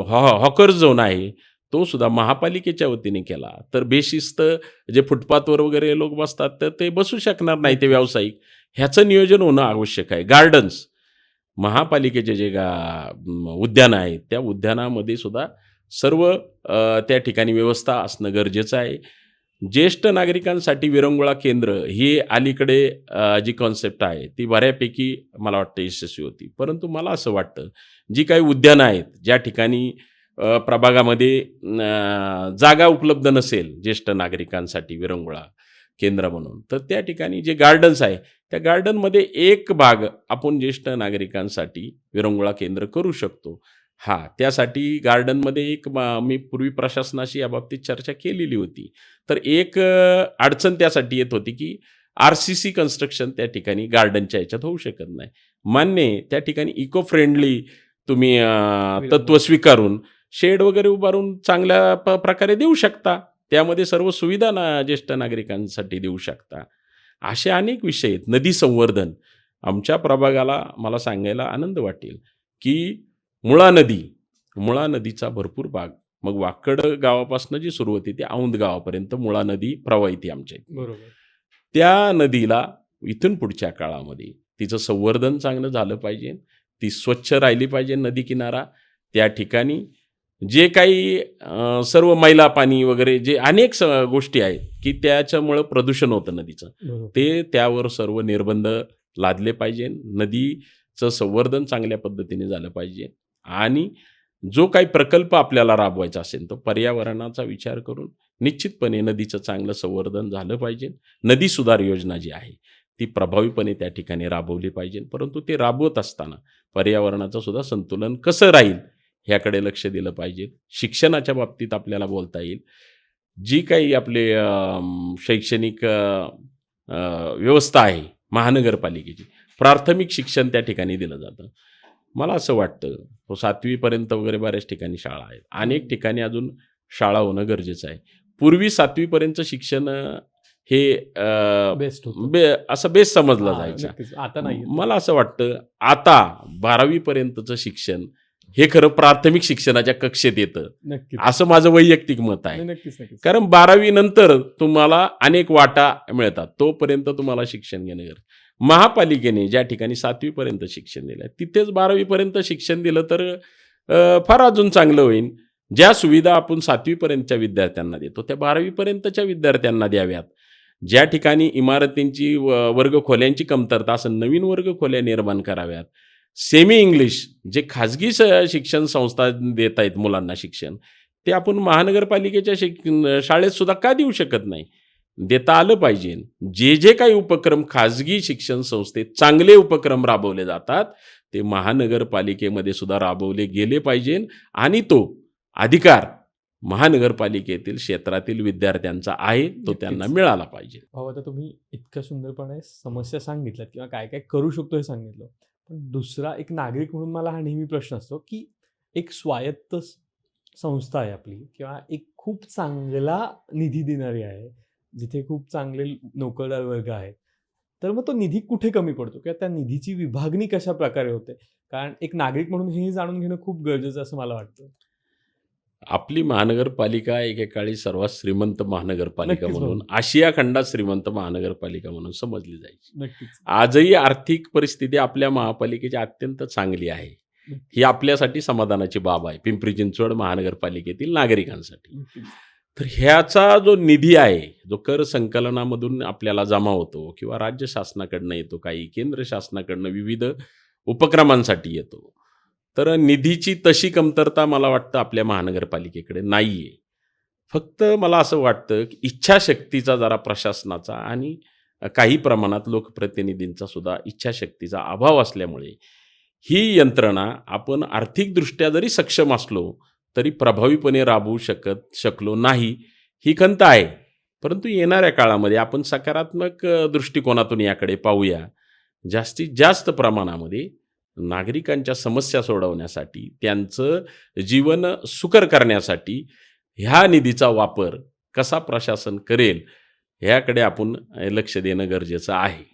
हॉकर्स झोन आहे तो सुद्धा महापालिकेच्या वतीने केला तर बेशिस्त जे फुटपाथवर वगैरे लोक बसतात तर ते बसू शकणार नाही ते व्यावसायिक. ह्याचं नियोजन होणं आवश्यक आहे. गार्डन्स महापालिकेचे जे उद्यानं आहेत त्या उद्यानामध्ये सुद्धा सर्व त्या ठिकाणी व्यवस्था असणं गरजेचं आहे. ज्येष्ठ नागरिकांसाठी विरंगुळा केंद्र ही अलीकडे जी कॉन्सेप्ट आहे ती बऱ्यापैकी मला वाटतं यशस्वी होती. परंतु मला असं वाटतं जी काही उद्यानं आहेत ज्या ठिकाणी प्रभागामध्ये जागा उपलब्ध नसेल ज्येष्ठ नागरिकांसाठी विरंगुळा केंद्र म्हणून, तर त्या ठिकाणी जे गार्डन्स आहे त्या गार्डनमध्ये एक भाग आपण ज्येष्ठ नागरिकांसाठी विरंगुळा केंद्र करू शकतो. हां, त्यासाठी गार्डनमध्ये मी पूर्वी प्रशासनाशी याबाबतीत चर्चा केलेली होती. तर एक अडचण त्यासाठी येत होती की RCC कन्स्ट्रक्शन त्या ठिकाणी गार्डनच्या ह्याच्यात होऊ शकत नाही. मान्य आहे, त्या ठिकाणी इको फ्रेंडली तुम्ही तत्त्व स्वीकारून शेड वगैरे उभारून चांगल्या प्रकारे देऊ शकता. त्यामध्ये सर्व सुविधा ज्येष्ठ नागरिकांसाठी देऊ शकता. असे अनेक विषय आहेत. नदी संवर्धन आमच्या प्रभागाला मला सांगायला आनंद वाटेल की मुळा नदीचा भरपूर भाग, मग वाकड गावापासून जी सुरू होती ती औंध गावापर्यंत मुळा नदी प्रवाहिती आमच्या इथे. बरोबर. त्या नदीला इथून पुढच्या काळामध्ये तिचं संवर्धन चांगलं झालं पाहिजे, ती स्वच्छ राहिली पाहिजे नदी किनारा. त्या ठिकाणी जे काही सर्व मैला पाणी वगैरे जे अनेक गोष्टी आहेत की त्याच्यामुळं प्रदूषण होतं नदीचं, बरोबर. ते त्यावर सर्व निर्बंध लादले पाहिजे. नदीचं संवर्धन चांगल्या पद्धतीने झालं पाहिजे आणि जो काही प्रकल्प आपल्याला राबवायचा असेल तो पर्यावरणाचा विचार करून निश्चितपणे नदीचं चांगलं संवर्धन झालं पाहिजे. नदी सुधार योजना जी आहे ती प्रभावीपणे त्या ठिकाणी राबवली पाहिजे. परंतु ते राबवत असताना पर्यावरणाचं सुद्धा संतुलन कसं राहील ह्याकडे लक्ष दिलं पाहिजे. शिक्षणाच्या बाबतीत आपल्याला बोलता येईल. जी काही आपले शैक्षणिक व्यवस्था आहे महानगरपालिकेची, प्राथमिक शिक्षण त्या ठिकाणी दिलं जातं. मला असं वाटतं 7वीपर्यंत वगैरे बऱ्याच ठिकाणी शाळा आहेत. अनेक ठिकाणी अजून शाळा होणं गरजेचं आहे. पूर्वी 7वीपर्यंत शिक्षण हे बेस्ट होतं. असं बेस समजलं हां, जायचं. नक्कीच. आता नाही. मला असं वाटतं आता 12वीपर्यंतचं शिक्षण हे खरं प्राथमिक शिक्षणाच्या कक्षेत येतं, नक्कीच. असं माझं वैयक्तिक मत आहे. नाही, नक्कीच. कारण 12वी नंतर तुम्हाला अनेक वाटा मिळतात, तोपर्यंत तुम्हाला शिक्षण घेणं गरजेचं. महापालिकेने ज्या ठिकाणी 7वीपर्यंत शिक्षण दिलं तिथेच 12वीपर्यंत शिक्षण दिलं तर फार अजून चांगलं होईल. ज्या सुविधा आपण 7वीपर्यंतच्या विद्यार्थ्यांना देतो त्या 12वीपर्यंतच्या विद्यार्थ्यांना द्याव्यात. ज्या ठिकाणी इमारतींची वर्गखोल्यांची कमतरता असेल नवीन वर्गखोल्या निर्माण कराव्यात. सेमी इंग्लिश जे खाजगी शिक्षण संस्था देत आहेत मुलांना शिक्षण, ते आपण महानगरपालिकेच्या शाळेत सुद्धा का देऊ शकत नाही? देता आलं पाहिजे. जे काही उपक्रम खाजगी शिक्षण संस्थेत चांगले उपक्रम राबवले जातात ते महानगरपालिकेमध्ये सुद्धा राबवले गेले पाहिजे आणि तो अधिकार महानगरपालिकेतील क्षेत्रातील विद्यार्थ्यांचा आहे, तो त्यांना मिळाला पाहिजे. भाऊ, आता तुम्ही इतक्या सुंदरपणे समस्या सांगितल्यात किंवा काय काय करू शकतो हे सांगितलं. पण दुसरा एक नागरिक म्हणून मला हा नेहमी प्रश्न असतो की एक स्वायत्त संस्था आहे आपली किंवा एक खूप चांगला निधी देणारी आहे, जिथे खूप चांगले नोकरदार वर्ग आहेत, तर मग तो निधी कुठे कमी पडतो किंवा त्या निधीची विभागणी कशा प्रकारे होते? कारण एक नागरिक म्हणून हे जाणून घेणं खूप गरजेचं असं मला वाटतं. आपली महानगरपालिका एकेकाळी सर्वात श्रीमंत महानगरपालिका नक्कीच म्हणून, आशिया खंडात श्रीमंत महानगरपालिका म्हणून समजली जायची. नक्कीच. आजही आर्थिक परिस्थिती आपल्या महापालिकेची अत्यंत चांगली आहे. ही आपल्यासाठी समाधानाची बाब आहे, पिंपरी चिंचवड महानगरपालिकेतील नागरिकांसाठी. नक्कीच. तर ह्याचा जो निधी आहे, जो कर संकलनामधून आपल्याला जमा होतो किंवा राज्य शासनाकडनं येतो, काही केंद्र शासनाकडनं विविध उपक्रमांसाठी येतो, तर निधीची तशी कमतरता मला वाटतं आपल्या महानगरपालिकेकडे नाही आहे. फक्त मला असं वाटतं की इच्छाशक्तीचा जरा प्रशासनाचा आणि काही प्रमाणात लोकप्रतिनिधींचा सुद्धा इच्छाशक्तीचा अभाव असल्यामुळे ही यंत्रणा आपण आर्थिकदृष्ट्या जरी सक्षम असलो तरी प्रभावीपणे राबवू शकलो नाही, ही खंत आहे. परंतु येणाऱ्या काळामध्ये आपण सकारात्मक दृष्टिकोनातून याकडे पाहूया. जास्तीत जास्त प्रमाणामध्ये नागरिकांच्या समस्या सोडवण्यासाठी, त्यांचं जीवन सुकर करण्यासाठी ह्या निधीचा वापर कसा प्रशासन करेल ह्याकडे आपण लक्ष देणं गरजेचं आहे.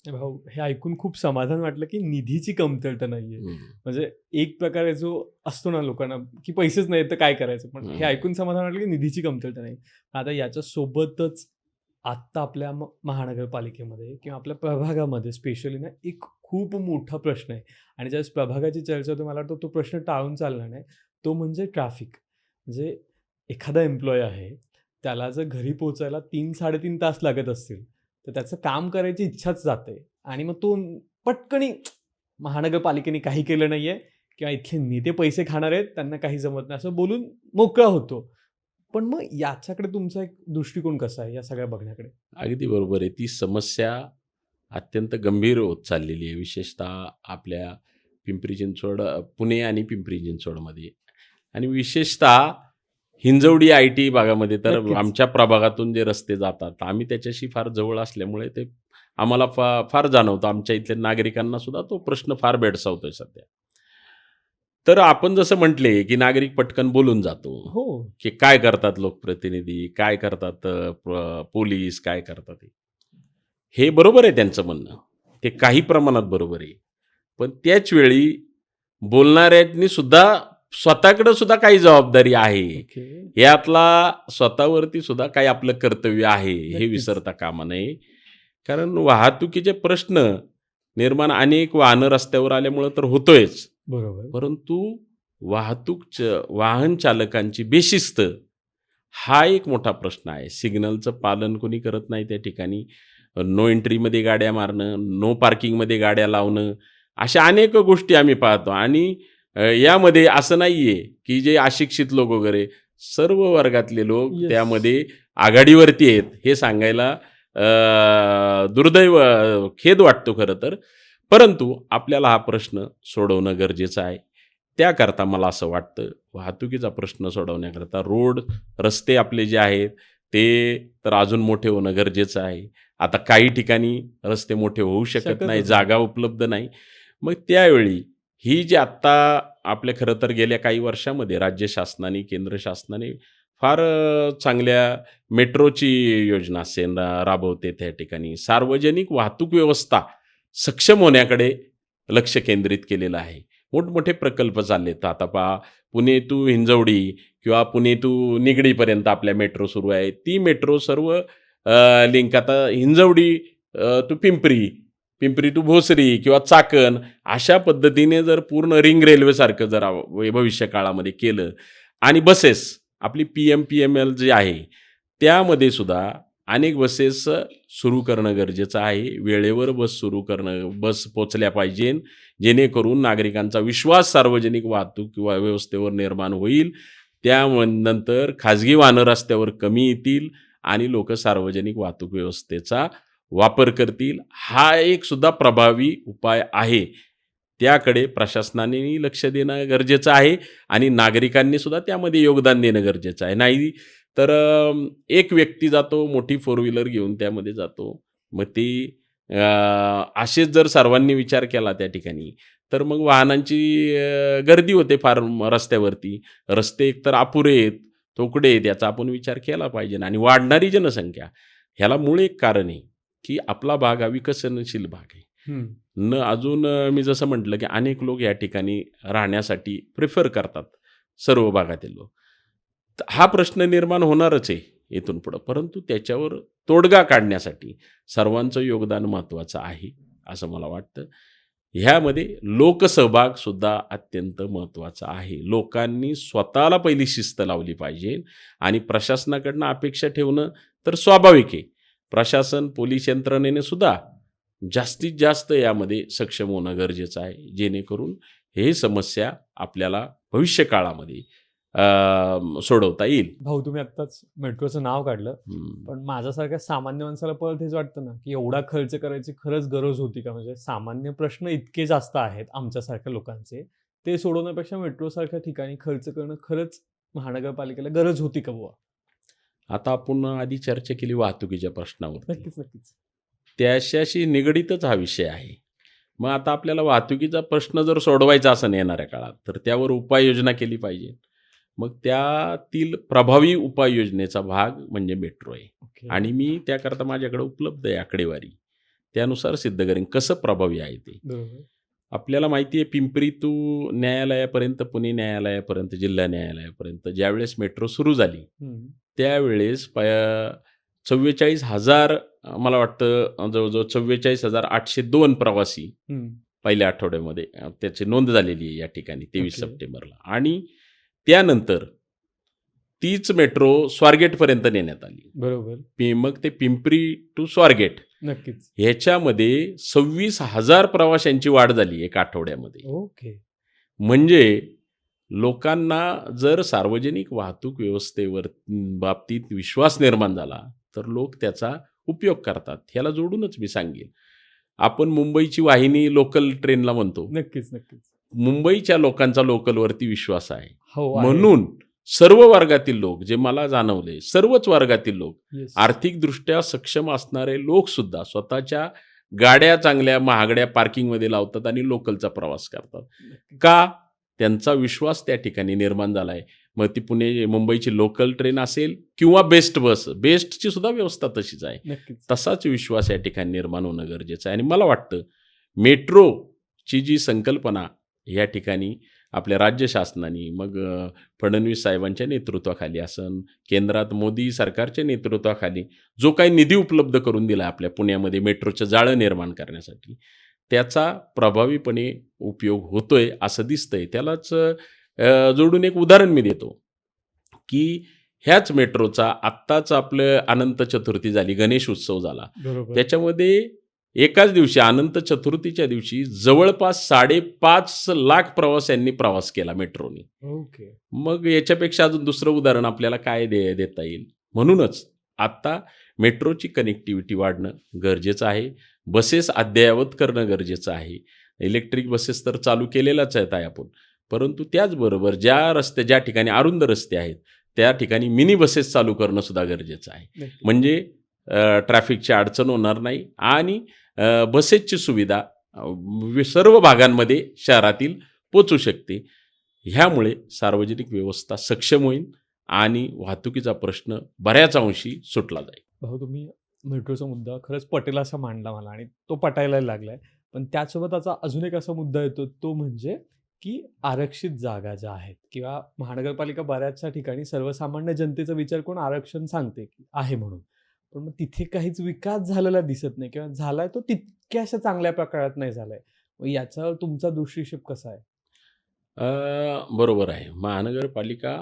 भाऊ, हे ऐकून खूप समाधान वाटलं की निधीची कमतरता नाहीये. म्हणजे एक प्रकारे जो असतो ना लोकांना की पैसेच नाही तर काय करायचं, पण हे ऐकून समाधान वाटलं की निधीची कमतरता नाही. आता याच्या सोबतच आत्ता आपल्या महानगरपालिकेमध्ये किंवा आपल्या प्रभागामध्ये स्पेशली ना एक खूप मोठा प्रश्न आहे आणि ज्यावेळेस प्रभागाची चर्चा होते मला वाटतं तो प्रश्न टाळून चालणार नाही. तो म्हणजे ट्रॅफिक. म्हणजे एखादा एम्प्लॉई आहे, त्याला जर घरी पोहोचायला 3-3.5 तास लागत असतील, तर त्याचं काम करायची इच्छाच जाते आणि मग तो पटकनी महानगरपालिकेने काही केलं नाहीये किंवा इथले नेते पैसे खाणार आहेत, त्यांना काही जमत नाही असं बोलून मोकळा होतो. पण मग याच्याकडे तुमचा एक दृष्टिकोन कसा आहे या सगळ्या बघण्याकडे? अगदी बरोबर आहे. ती समस्या अत्यंत गंभीर होत चाललेली आहे. विशेषतः आपल्या पिंपरी चिंचवड पुणे आणि पिंपरी चिंचवडमध्ये आणि विशेषतः हिंजवडी आय-टी भागामध्ये तर नक्कीच. आमच्या प्रभागातून जे रस्ते जातात, आम्ही त्याच्याशी फार जवळ असल्यामुळे ते आम्हाला फार जाणवतं. आमच्या इथल्या नागरिकांना सुद्धा तो प्रश्न फार भेडसावतोय सध्या. तर आपण जसं म्हटले, की नागरिक पटकन बोलून जातो. हो. की काय करतात लोकप्रतिनिधी, काय करतात पोलीस, काय करतात हे. हे बरोबर आहे त्यांचं म्हणणं. ते काही प्रमाणात बरोबर आहे. पण त्याच वेळी बोलणाऱ्यांनी सुद्धा स्वतःकडे सुद्धा काही जबाबदारी आहे. ओके. यातला स्वतःवरती सुद्धा काही आपलं कर्तव्य आहे, हे नक्कीच. विसरता कामा नये. कारण वाहतुकीचे प्रश्न निर्माण अनेक वाहनं रस्त्यावर आल्यामुळं तर होतोयच. बरोबर. परंतु वाहन चालकांची बेशिस्त हा एक मोठा प्रश्न आहे. सिग्नलचं पालन कोणी करत नाही त्या ठिकाणी. नो एंट्रीमध्ये गाड्या मारणं, नो पार्किंगमध्ये गाड्या लावणं, अशा अनेक गोष्टी आम्ही पाहतो आणि यामध्ये असं नाही आहे, की जे अशिक्षित लोक वगैरे सर्व वर्गातले लोक येस. त्यामध्ये आघाडीवरती आहेत. हे सांगायला दुर्दैव खेद वाटतो खरं तर. परंतु आपल्याला हा प्रश्न सोडवणं गरजेचं आहे. त्याकरता मला असं वाटतं, वाहतुकीचा प्रश्न सोडवण्याकरता रस्ते आपले जे आहेत, ते तर अजून मोठे होणं गरजेचं आहे. आता काही ठिकाणी रस्ते मोठे होऊ शकत शकतच नाही, नाही. जागा उपलब्ध नाही. मग त्यावेळी ही जी आत्ता आपल्या खरं तर गेल्या काही वर्षामध्ये राज्य शासनाने, केंद्र शासनाने फार चांगल्या मेट्रोची योजना राबवते त्या ठिकाणी. सार्वजनिक वाहतूक व्यवस्था सक्षम होण्याकडे लक्ष केंद्रित केलेलं आहे. मोठमोठे प्रकल्प चाललेत. आता पहा पुणे टू हिंजवडी किंवा पुणे टू निगडीपर्यंत आपल्या मेट्रो सुरू आहे. ती मेट्रो सर्व लिंक आता हिंजवडी टू पिंपरी, पिंपरी टू भोसरी किंवा चाकण अशा पद्धतीने जर पूर्ण रिंग रेल्वेसारखं जर भविष्य काळामध्ये केलं आणि बसेस आपली PMPML जी आहे त्यामध्ये सुद्धा अनेक बसेस सुरू करणं गरजेचं आहे. वेळेवर बस पोचल्या पाहिजे जेणेकरून नागरिकांचा विश्वास सार्वजनिक वाहतूक किंवा व्यवस्थेवर निर्माण होईल. त्यानंतर खाजगी वाहनं रस्त्यावर कमी येतील आणि लोक सार्वजनिक वाहतूक व्यवस्थेचा वापर करतील. हा एक सुद्धा प्रभावी उपाय आहे. त्याकडे प्रशासनानेही लक्ष देणं गरजेचं आहे आणि नागरिकांनी सुद्धा त्यामध्ये योगदान देणं गरजेचं आहे. नाही तर एक व्यक्ती जातो, मोठी फोर व्हीलर घेऊन त्यामध्ये जातो. मग ती असेच जर सर्वांनी विचार केला त्या ठिकाणी, तर मग वाहनांची गर्दी होते फार रस्त्यावरती. रस्ते एकतर अपुरे आहेत, तोकडे आहेत, याचा आपण विचार केला पाहिजे आणि वाढणारी जनसंख्या ह्याला मूळ एक कारण आहे, की आपला भाग हा विकसनशील भाग आहे. हं. अजून मी जसं म्हटलं, की अनेक लोक या ठिकाणी राहण्यासाठी प्रिफर करतात, सर्व भागातील लोक. तर हा प्रश्न निर्माण होणारच आहे इथून पुढं. परंतु त्याच्यावर तोडगा काढण्यासाठी सर्वांचं योगदान महत्त्वाचं आहे, असं मला वाटतं. ह्यामध्ये लोकसहभागसुद्धा अत्यंत महत्त्वाचा आहे. लोकांनी स्वतःला पहिली शिस्त लावली पाहिजे आणि प्रशासनाकडनं अपेक्षा ठेवणं तर स्वाभाविक आहे. प्रशासन, पोलीस यंत्रणेने सुद्धा जास्तीत जास्त यामध्ये सक्षम होणं गरजेचं आहे, जेणेकरून हे समस्या आपल्याला भविष्य काळामध्ये सोडवता येईल. भाऊ तुम्ही आत्ताच मेट्रोचं नाव काढलं. हं. पण माझ्यासारख्या सामान्य माणसाला परत हेच वाटतं ना, की एवढा खर्च करायची खरंच गरज होती का? म्हणजे सामान्य प्रश्न इतके जास्त आहेत आमच्यासारख्या लोकांचे, ते सोडवण्यापेक्षा मेट्रोसारख्या ठिकाणी खर्च करणं खरंच महानगरपालिकेला गरज होती का बुवा? आता आपण आधी चर्चा केली वाहतुकीच्या प्रश्नावरती. नक्कीच, नक्कीच. त्याच्याशी निगडीतच हा विषय आहे. मग आता आपल्याला वाहतुकीचा प्रश्न जर सोडवायचा असेल येणाऱ्या काळात, तर त्यावर उपाययोजना केली पाहिजे. मग त्यातील प्रभावी उपाययोजनेचा भाग म्हणजे मेट्रो आहे ओके. आणि मी त्याकरता माझ्याकडे उपलब्ध आहे आकडेवारी. त्यानुसार सिद्ध करेन कसं प्रभावी आहे ते. बरोबर. आपल्याला माहिती आहे पिंपरी टू न्यायालयापर्यंत, पुणे न्यायालयापर्यंत, जिल्हा न्यायालयापर्यंत ज्यावेळेस मेट्रो सुरू झाली, हं. त्यावेळेस 44,000 मला वाटतं जवळजवळ 44,802 प्रवासी हम्म. पहिल्या आठवड्यामध्ये त्याची नोंद झालेली आहे या ठिकाणी 23 ओके. सप्टेंबरला. आणि त्यानंतर तीच मेट्रो स्वारगेटपर्यंत नेण्यात आली. बरोबर. मग ते पिंपरी टू स्वारगेट नक्कीच. ह्याच्यामध्ये 26,000 प्रवाशांची वाढ झाली एका आठवड्यामध्ये. ओके. म्हणजे लोकांना जर सार्वजनिक वाहतूक व्यवस्थेवर बाबतीत विश्वास निर्माण झाला तर लोक त्याचा उपयोग करतात. ह्याला जोडूनच मी सांगेन, आपण मुंबईची वाहिनी लोकल ट्रेनला म्हणतो. नक्कीच. नक्कीच. मुंबईच्या लोकांचा लोकलवरती विश्वास आहे. हो आहे. म्हणून सर्व वर्गातील लोक, जे मला जाणवले, सर्वच वर्गातील लोक, Yes. आर्थिकदृष्ट्या सक्षम असणारे लोकसुद्धा स्वतःच्या गाड्या चांगल्या महागड्या पार्किंगमध्ये लावतात आणि लोकलचा प्रवास करतात. का? त्यांचा विश्वास त्या ठिकाणी निर्माण झाला आहे. मग ती मुंबईची लोकल ट्रेन असेल किंवा बेस्ट बस, बेस्टची सुद्धा व्यवस्था तशीच आहे. नक्कीच. तसाच विश्वास या ठिकाणी निर्माण होणं गरजेचं आहे. आणि मला वाटतं मेट्रोची जी संकल्पना या ठिकाणी आपल्या राज्य शासनाने, मग फडणवीस साहेबांच्या नेतृत्वाखाली असन, केंद्रात मोदी सरकारच्या नेतृत्वाखाली जो काही निधी उपलब्ध करून दिला आपल्या पुण्यामध्ये मेट्रोचं जाळं निर्माण करण्यासाठी, त्याचा प्रभावीपणे उपयोग होतोय असं दिसतंय. त्यालाच जोडून एक उदाहरण मी देतो की ह्याच मेट्रोचा आत्ताच आपलं अनंत चतुर्थी झाली, गणेश उत्सव झाला. बरोबर. त्याच्यामध्ये एकाच दिवशी अनंत चतुर्थीच्या दिवशी जवळपास 5.5 लाख प्रवाशांनी प्रवास केला मेट्रोने. ओके. मग याच्यापेक्षा अजून दुसरं उदाहरण आपल्याला काय देता येईल? म्हणूनच आत्ता मेट्रोची कनेक्टिव्हिटी वाढणं गरजेचं आहे. बसेस अद्ययावत करणं गरजेचं आहे. इलेक्ट्रिक बसेस तर चालू केलेल्याच आहेत आपण, परंतु त्याचबरोबर ज्या ठिकाणी अरुंद रस्ते आहेत त्या ठिकाणी मिनी बसेस चालू करणं सुद्धा गरजेचं आहे. नक्कीच. म्हणजे ट्रॅफिकची अडचण होणार नाही आणि बसेसची सुविधा सर्व भागांमध्ये शहरातील पोचू शकते. ह्यामुळे सार्वजनिक व्यवस्था सक्षम होईल आणि वाहतुकीचा प्रश्न बऱ्याच अंशी सुटला जाईल. भाऊ, तुम्ही मेट्रोचा मुद्दा खरंच पटेल असा मांडला मला आणि तो पटायला लागलाय. पण त्याचसोबत आता अजून एक असा मुद्दा येतो, तो म्हणजे की आरक्षित जागा ज्या आहेत किंवा महानगरपालिका बऱ्याचशा ठिकाणी सर्वसामान्य जनतेचा विचार करून आरक्षण सांगते की आहे म्हणून. पण मग तिथे काहीच विकास झालेला दिसत नाही किंवा झालाय तो तितक्याशा चांगल्या प्रकारात नाही झालाय. मग याच्यावर तुमचा दृष्टिक्षेप कसा आहे? बरोबर आहे. महानगरपालिका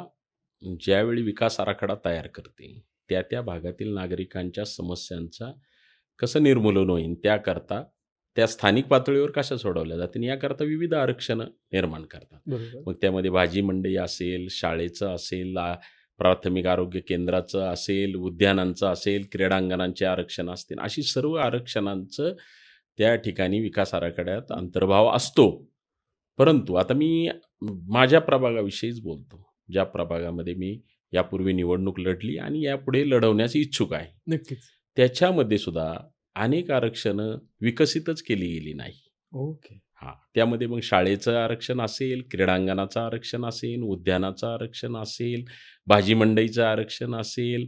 ज्यावेळी विकास आराखडा तयार करते, त्या भागातील नागरिकांच्या समस्यांचा कसं निर्मूलन होईल त्याकरता, त्या स्थानिक पातळीवर कशा सोडवल्या जातील याकरता विविध आरक्षणं निर्माण करतात. बरोबर. मग त्यामध्ये भाजी मंडई असेल, शाळेचं असेल, प्राथमिक आरोग्य केंद्राचं असेल, उद्यानांचं असेल, क्रीडांगणांचे आरक्षण असतील, अशी सर्व आरक्षणांचं त्या ठिकाणी विकास आराखड्यात अंतर्भाव असतो. परंतु आता मी माझ्या प्रभागाविषयीच बोलतो, ज्या प्रभागामध्ये मी यापूर्वी निवडणूक लढली आणि यापुढे लढवण्यास इच्छुक आहे. नक्कीच. त्याच्यामध्ये सुद्धा अनेक आरक्षणं विकसितच केली गेली नाही. ओके. त्यामध्ये मग शाळेचं आरक्षण असेल, क्रीडांगणाचं आरक्षण असेल, उद्यानाचं आरक्षण असेल, भाजी मंडईचं आरक्षण असेल,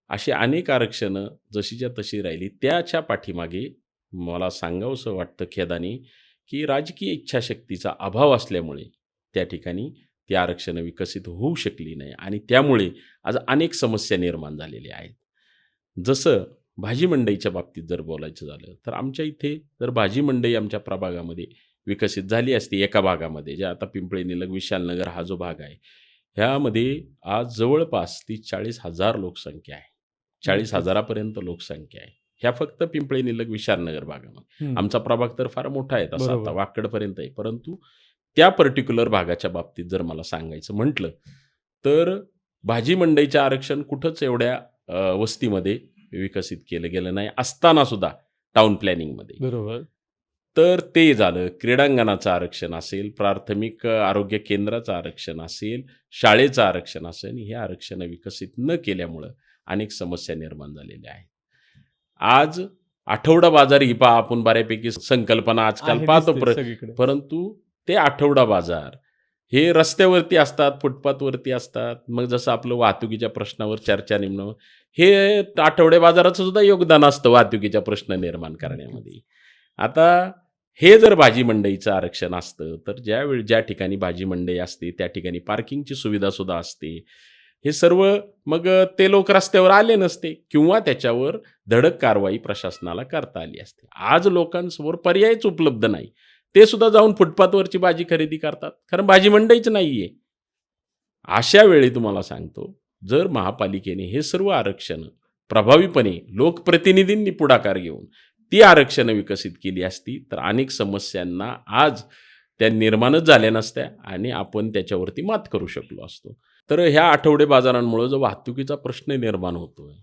अशी अनेक आरक्षणं जशीच्या तशी राहिली. त्याच्या पाठीमागे मला सांगावंसं वाटतं खेदाने की राजकीय इच्छाशक्तीचा अभाव असल्यामुळे त्या ठिकाणी ती आरक्षणं विकसित होऊ शकली नाही आणि त्यामुळे आज अनेक समस्या निर्माण झालेल्या आहेत. जसं भाजी मंडईच्या बाबतीत जर बोलायचं झालं तर आमच्या इथे जर भाजी मंडई आमच्या प्रभागामध्ये विकसित झाली असती एका भागामध्ये, जे आता पिंपळे निलग विशालनगर हा जो भाग आहे, ह्यामध्ये आज जवळपास 40,000 लोकसंख्या आहे. 40,000पर्यंत लोकसंख्या आहे. ह्या फक्त पिंपळे निलग विशालनगर भागामध्ये. आमचा प्रभाग तर फार मोठा आहे तसा, आता वाकडपर्यंत आहे. परंतु त्या पर्टिक्युलर भागाच्या बाबतीत जर मला सांगायचं म्हटलं तर भाजी मंडईचं आरक्षण कुठंच एवढ्या वस्तीमध्ये विकसित केलं गेलं नाही असताना सुद्धा टाउन प्लॅनिंगमध्ये. बरोबर. तर ते झालं. क्रीडांगणाचं आरक्षण असेल, प्राथमिक आरोग्य केंद्राचं आरक्षण असेल, शाळेचं आरक्षण असेल, हे आरक्षणं विकसित न केल्यामुळं अनेक समस्या निर्माण झालेल्या आहेत. आज आठवडा बाजार ही आपण बऱ्यापैकी संकल्पना आजकाल पाहतो, परंतु ते आठवडा बाजार हे रस्त्यावरती असतात, फुटपाथवरती असतात. मग जसं आपलं वाहतुकीच्या प्रश्नावर चर्चा नेमणं, हे आठवडे बाजाराचं सुद्धा योगदान असतं वाहतुकीचा प्रश्न निर्माण करण्यामध्ये. आता हे जर भाजी मंडईचं आरक्षण असतं तर ज्या ठिकाणी भाजी मंडई असते त्या ठिकाणी पार्किंगची सुविधा सुद्धा असते. हे सर्व मग ते लोक रस्त्यावर आले नसते किंवा त्याच्यावर धडक कारवाई प्रशासनाला करता आली असते. आज लोकांसमोर पर्यायच उपलब्ध नाही. ते सुद्धा जाऊन फुटपाथवरची भाजी खरेदी करतात, कारण भाजी मंडईच नाहीये. अशा वेळी तुम्हाला सांगतो, जर महापालिकेने हे सर्व आरक्षणं प्रभावीपणे लोकप्रतिनिधींनी पुढाकार घेऊन ती आरक्षणं विकसित केली असती, तर अनेक समस्यांना आज त्या निर्माणच झाल्या नसत्या आणि आपण त्याच्यावरती मात करू शकलो असतो. तर ह्या आठवडे बाजारांमुळं जो वाहतुकीचा प्रश्न निर्माण होतोय,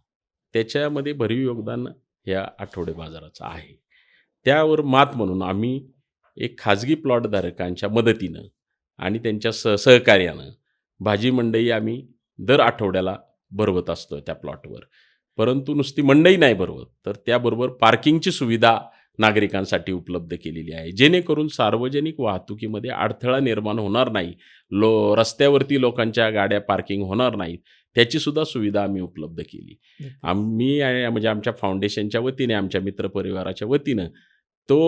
त्याच्यामध्ये भरीव योगदान ह्या आठवडे बाजाराचं आहे. त्यावर मात म्हणून आम्ही एक खाजगी प्लॉटधारकांच्या मदतीनं आणि त्यांच्या सहकार्यानं भाजी मंडई आम्ही दर आठवड्याला भरवत असतो त्या प्लॉटवर. परंतु नुसती मंडई नाही भरवत, तर त्याबरोबर पार्किंगची सुविधा नागरिकांसाठी उपलब्ध केलेली आहे, जेणेकरून सार्वजनिक वाहतुकीमध्ये अडथळा निर्माण होणार नाही, रस्त्यावरती लोकांच्या गाड्या पार्किंग होणार नाहीत, त्याचीसुद्धा सुविधा आम्ही उपलब्ध केली. आम्ही म्हणजे आमच्या फाउंडेशनच्या वतीने, आमच्या मित्रपरिवाराच्या वतीनं तो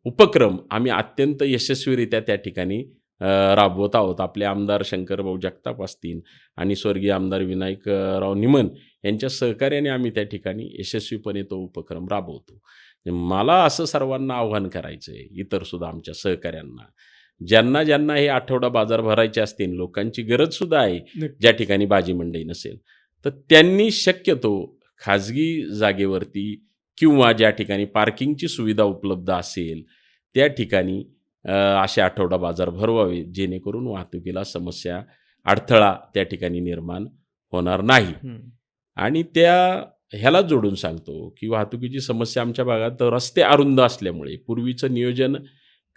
उपक्रम आम्ही अत्यंत यशस्वीरित्या त्या ठिकाणी राबवत आहोत. आपले आमदार शंकरभाऊ जगताप असतील आणि स्वर्गीय आमदार विनायकराव निमन यांच्या सहकार्याने आम्ही त्या ठिकाणी यशस्वीपणे तो उपक्रम राबवतो. मला असं सर्वांना आव्हान करायचं आहे, इतरसुद्धा आमच्या सहकाऱ्यांना, ज्यांना ज्यांना हे आठवडा बाजार भरायचे असतील, लोकांची गरजसुद्धा आहे ज्या ठिकाणी भाजी मंडई नसेल, तर त्यांनी शक्यतो खाजगी जागेवरती किंवा ज्या ठिकाणी पार्किंगची सुविधा उपलब्ध असेल त्या ठिकाणी असे आठवडा बाजार भरवावे, जेणेकरून वाहतुकीला समस्या, अडथळा त्या ठिकाणी निर्माण होणार नाही. आणि ह्याला जोडून सांगतो की वाहतुकीची समस्या आमच्या भागात रस्ते अरुंद असल्यामुळे पूर्वीचं नियोजन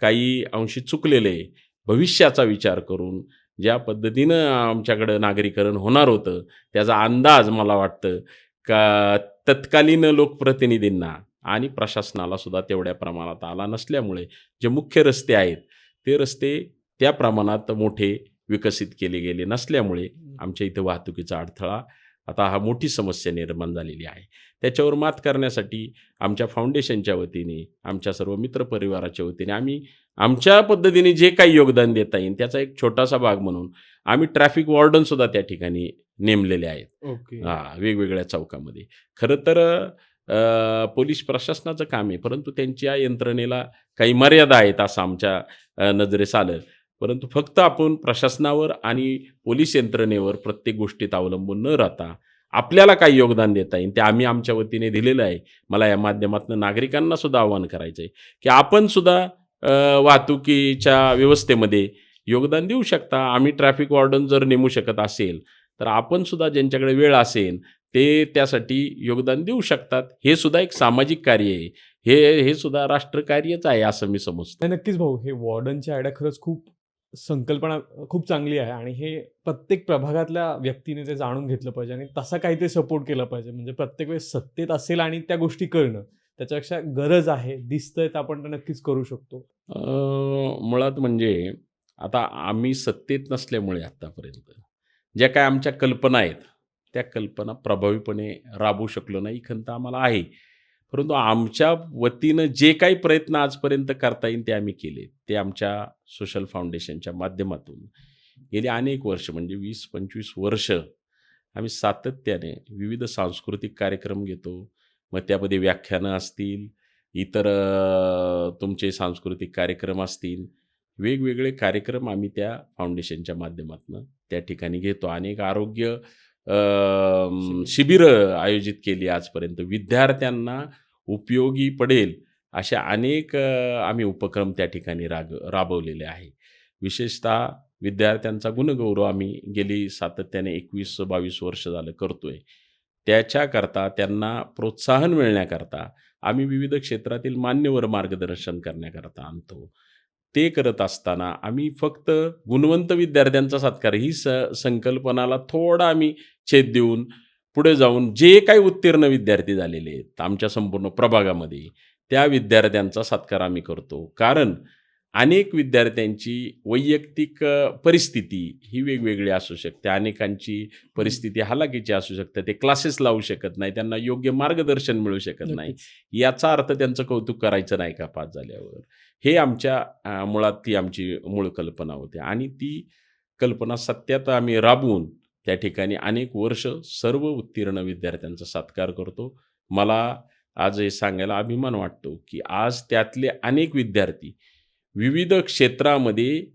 काही अंशी चुकलेलं आहे. भविष्याचा विचार करून ज्या पद्धतीनं आमच्याकडं नागरीकरण होणार होतं, त्याचा अंदाज मला वाटतं का तत्कालीन लोकप्रतिनिधींना आणि प्रशासनाला सुद्धा तेवढ्या प्रमाणात आला नसल्यामुळे जे मुख्य रस्ते आहेत ते रस्ते त्या प्रमाणात मोठे विकसित केले गेले नसल्यामुळे आमच्या इथं वाहतुकीचा अडथळा आता हा मोठी समस्या निर्माण झालेली आहे. त्याच्यावर मात करण्यासाठी आमच्या फाउंडेशनच्या वतीने, आमच्या सर्व मित्रपरिवाराच्या वतीने आम्ही आमच्या पद्धतीने जे काही योगदान देता येईल त्याचा एक छोटासा भाग म्हणून आम्ही ट्रॅफिक वॉर्डनसुद्धा त्या ठिकाणी नेमलेले आहेत. ओके. वेगवेगळ्या चौकामध्ये. खरं तर पोलीस प्रशासनाचं काम आहे, परंतु त्यांच्या यंत्रणेला काही मर्यादा आहेत असं आमच्या नजरेस आलं. परंतु फक्त आपण प्रशासनावर आणि पोलीस यंत्रणेवर प्रत्येक गोष्टीत अवलंबून न राहता आपल्याला काही योगदान देता येईल ते आम्ही आमच्या वतीने दिलेलं आहे. मला या माध्यमातून नागरिकांना सुद्धा आवाहन करायचं आहे की आपण सुद्धा वाहतुकीच्या व्यवस्थेमध्ये योगदान देऊ शकता. आम्ही ट्रॅफिक वॉर्डन जर नेमू शकत असेल तर आपण सुद्धा ज्यांच्याकडे वेळ असेल ते त्यासाठी योगदान देऊ शकतात. हे सुद्धा एक सामाजिक कार्य आहे, हे सुद्धा राष्ट्रकार्यच आहे असं मी समजतो. नक्कीच भाऊ, हे वॉर्डनची आयडिया खरंच खूप संकल्पना खूप चांगली आहे आणि हे प्रत्येक प्रभागातल्या व्यक्तीने ते जाणून घेतलं पाहिजे आणि तसा काहीतरी सपोर्ट केला पाहिजे. म्हणजे प्रत्येक वेळेस सत्तेत असेल आणि त्या गोष्टी करणं, त्याच्यापेक्षा गरज आहे, दिसतंय तर आपण ते नक्कीच करू शकतो. मुळात म्हणजे आता आम्ही सत्तेत नसल्यामुळे आत्तापर्यंत ज्या काय आमच्या कल्पना आहेत त्या कल्पना प्रभावीपणे राबवू शकलो नाही, खंत आम्हाला आहे. परंतु आमच्या वतीनं जे काही प्रयत्न आजपर्यंत करता येईल ते आम्ही केले. ते आमच्या सोशल फाउंडेशनच्या माध्यमातून गेली अनेक वर्ष म्हणजे 20-25 वर्ष आम्ही सातत्याने विविध सांस्कृतिक कार्यक्रम घेतो. मग त्यामध्ये व्याख्यानं असतील, इतर तुमचे सांस्कृतिक कार्यक्रम असतील, वेगवेगळे कार्यक्रम आम्ही त्या फाउंडेशनच्या माध्यमातून त्या ठिकाणी घेतो. अनेक आरोग्य शिबिरं आयोजित केली आजपर्यंत. विद्यार्थ्यांना उपयोगी पडेल अशा अनेक आम्ही उपक्रम त्या ठिकाणी राबवलेले आहे. विशेषतः विद्यार्थ्यांचा गुणगौरव आम्ही गेली सातत्याने 21-22 वर्ष झालं करतोय. त्याच्याकरता त्यांना प्रोत्साहन मिळण्याकरता आम्ही विविध क्षेत्रातील मान्यवर मार्गदर्शन करण्याकरता आणतो. ते करत असताना आम्ही फक्त गुणवंत विद्यार्थ्यांचा सत्कार ही संकल्पनाला थोडा आम्ही छेद देऊन पुढे जाऊन जे काही उत्तीर्ण विद्यार्थी झालेले आहेत आमच्या संपूर्ण प्रभागामध्ये त्या विद्यार्थ्यांचा सत्कार आम्ही करतो. कारण अनेक विद्यार्थ्यांची वैयक्तिक परिस्थिती ही वेगवेगळी असू शकते. अनेकांची परिस्थिती हालाकीची असू शकते. ते क्लासेस लावू शकत नाही, त्यांना योग्य मार्गदर्शन मिळू शकत नाही. याचा अर्थ त्यांचं कौतुक करायचं नाही का पास झाल्यावर? हे आमच्या मुळात ती आमची मूळ कल्पना होती आणि ती कल्पना सत्यात आम्ही राबवून त्या ठिकाणी अनेक वर्ष सर्व उत्तीर्ण विद्यार्थ्यांचा सत्कार करतो. मला आज हे सांगायला अभिमान वाटतो, की आज त्यातले अनेक विद्यार्थी विविध क्षेत्रामध्ये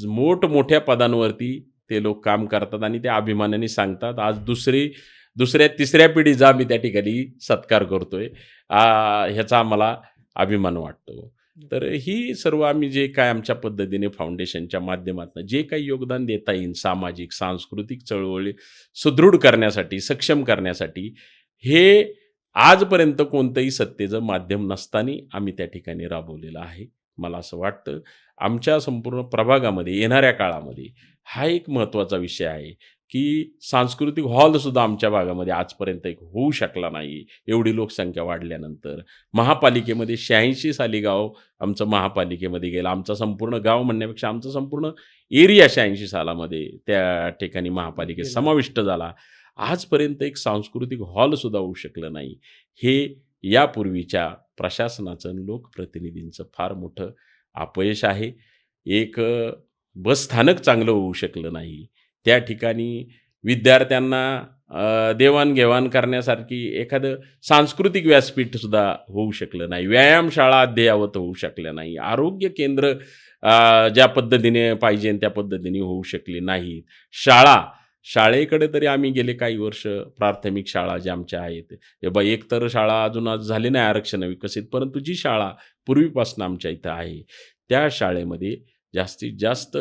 मोठमोठ्या पदांवरती ते लोक काम करतात आणि ते अभिमानाने सांगतात. आज दुसऱ्या तिसऱ्या पिढीचा आम्ही त्या ठिकाणी सत्कार करतोय. ह्याचा आम्हाला अभिमान वाटतो. तर ही सर्व आम्ही जे काय आमच्या पद्धतीने फाउंडेशनच्या माध्यमातून जे काही योगदान देता येईल सामाजिक, सांस्कृतिक चळवळी सुदृढ करण्यासाठी, सक्षम करण्यासाठी, हे आजपर्यंत कोणतंही सत्तेचं माध्यम नसताना आम्ही त्या ठिकाणी राबवलेलं आहे. मला असं वाटतं आमच्या संपूर्ण प्रभागामध्ये येणाऱ्या काळामध्ये हा एक महत्त्वाचा विषय आहे, की सांस्कृतिक हॉलसुद्धा आमच्या भागामध्ये आजपर्यंत एक होऊ शकला नाही. एवढी लोकसंख्या वाढल्यानंतर महापालिकेमध्ये 86 साली गाव आमचं महापालिकेमध्ये गेलं. आमचं संपूर्ण गाव म्हणण्यापेक्षा आमचं संपूर्ण एरिया 86 सालामध्ये त्या ठिकाणी महापालिकेत समाविष्ट झाला. आजपर्यंत एक सांस्कृतिक हॉलसुद्धा होऊ शकलं नाही. हे यापूर्वीच्या प्रशासनाचं आणि लोकप्रतिनिधींचं फार मोठं अपयश आहे. एक बस स्थानक चांगलं होऊ शकलं नाही. त्या ठिकाणी विद्यार्थ्यांना देवाणघेवाण करण्यासारखी एखादं सांस्कृतिक व्यासपीठसुद्धा होऊ शकलं नाही. व्यायामशाळा अद्ययावत होऊ शकल्या नाही. आरोग्य केंद्र ज्या पद्धतीने पाहिजे त्या पद्धतीने होऊ शकली नाहीत. शाळेकडे तरी आम्ही गेले काही वर्ष प्राथमिक शाळा ज्या आमच्या आहेत, एक तर शाळा अजून आज झाली नाही आरक्षण विकसित, परंतु जी शाळा पूर्वीपासून आमच्या इथं आहे त्या शाळेमध्ये जास्तीत जास्त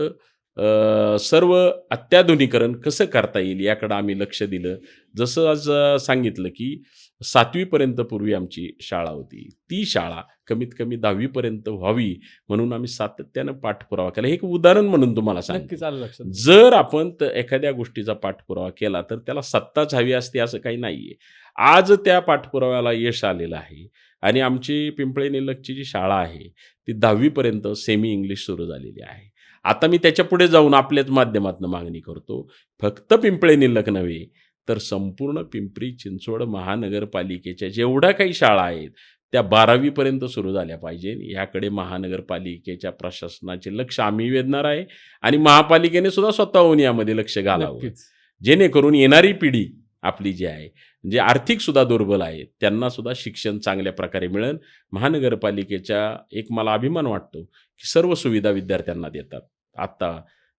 सर्व अत्याधुनिकीकरण कसं करता येईल याकडं आम्ही लक्ष दिलं. जसं आज सांगितलं की 7वीपर्यंत पूर्वी आमची शाळा होती, ती शाळा कमीत कमी 10वीपर्यंत व्हावी म्हणून आम्ही सातत्यानं पाठपुरावा केला. हे एक उदाहरण म्हणून तुम्हाला सांगतो. जर आपण एखाद्या गोष्टीचा पाठपुरावा केला तर त्याला सत्ताच हवी असते असं काही नाही आहे. आज त्या पाठपुराव्याला यश आलेलं आहे आणि आमची पिंपळे निलखची जी शाळा आहे ती 10वीपर्यंत सेमी इंग्लिश सुरू झालेली आहे. आता मी त्याच्या पुढे जाऊन आपल्याच माध्यमातून मागणी करतो, फक्त पिंपळे निलख नव्हे तर संपूर्ण पिंपरी चिंचवड महानगरपालिकेच्या जेवढ्या काही शाळा आहेत त्या 12वीपर्यंत सुरू झाल्या पाहिजे. याकडे महानगरपालिकेच्या प्रशासनाचे लक्ष आम्ही वेधणार आहे आणि महापालिकेने सुद्धा स्वतःहून यामध्ये लक्ष घालावं, जेणेकरून येणारी पिढी आपली जी आहे जे आर्थिक सुद्धा दुर्बल आहे त्यांना सुद्धा शिक्षण चांगल्या प्रकारे मिळेल. महानगरपालिकेच्या एक मला अभिमान वाटतो की सर्व सुविधा विद्यार्थ्यांना देतात. आत्ता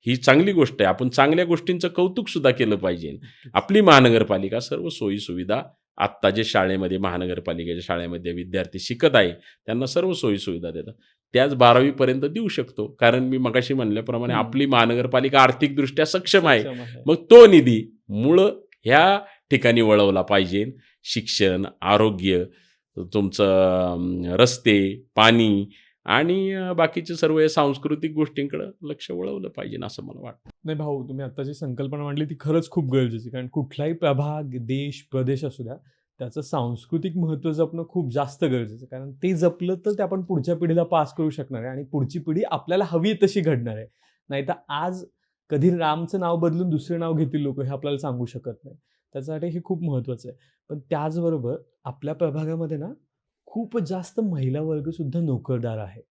ही चांगली गोष्ट आहे. आपण चांगल्या गोष्टींचं कौतुकसुद्धा केलं पाहिजे. आपली महानगरपालिका सर्व सोयीसुविधा आत्ता जे शाळेमध्ये महानगरपालिकेच्या शाळेमध्ये विद्यार्थी शिकत आहे त्यांना सर्व सोयीसुविधा देतात. त्याच 12वीपर्यंत देऊ शकतो, कारण मी मगाशी म्हणल्याप्रमाणे आपली महानगरपालिका आर्थिकदृष्ट्या सक्षम आहे. मग तो निधी मूळ ह्या ठिकाणी वळवला पाहिजे. शिक्षण, आरोग्य, तुमचं रस्ते, पाणी आणि बाकीचे सर्व सांस्कृतिक गोष्टींकडे लक्ष वळवलं पाहिजे असं मला वाटतं. नाही भाऊ, तुम्ही आता जी संकल्पना मांडली ती खरंच खूप गरजेची, कारण कुठलाही प्रभाग, देश, प्रदेश असू द्या त्याचं सांस्कृतिक महत्त्व जपणं खूप जास्त गरजेचं, कारण ते जपलं तर ते आपण पुढच्या पिढीला पास करू शकणार आहे आणि पुढची पिढी आपल्याला हवी तशी घडणार आहे. नाही तर आज कधी रामचं नाव बदलून दुसरं नाव घेतील लोक हे आपल्याला सांगू शकत नाही. त्याच्यासाठी हे खूप महत्त्वाचं आहे. पण त्याचबरोबर आपल्या प्रभागामध्ये ना खूप जास्त महिला वर्ग सुद्धा नोकरदार आहे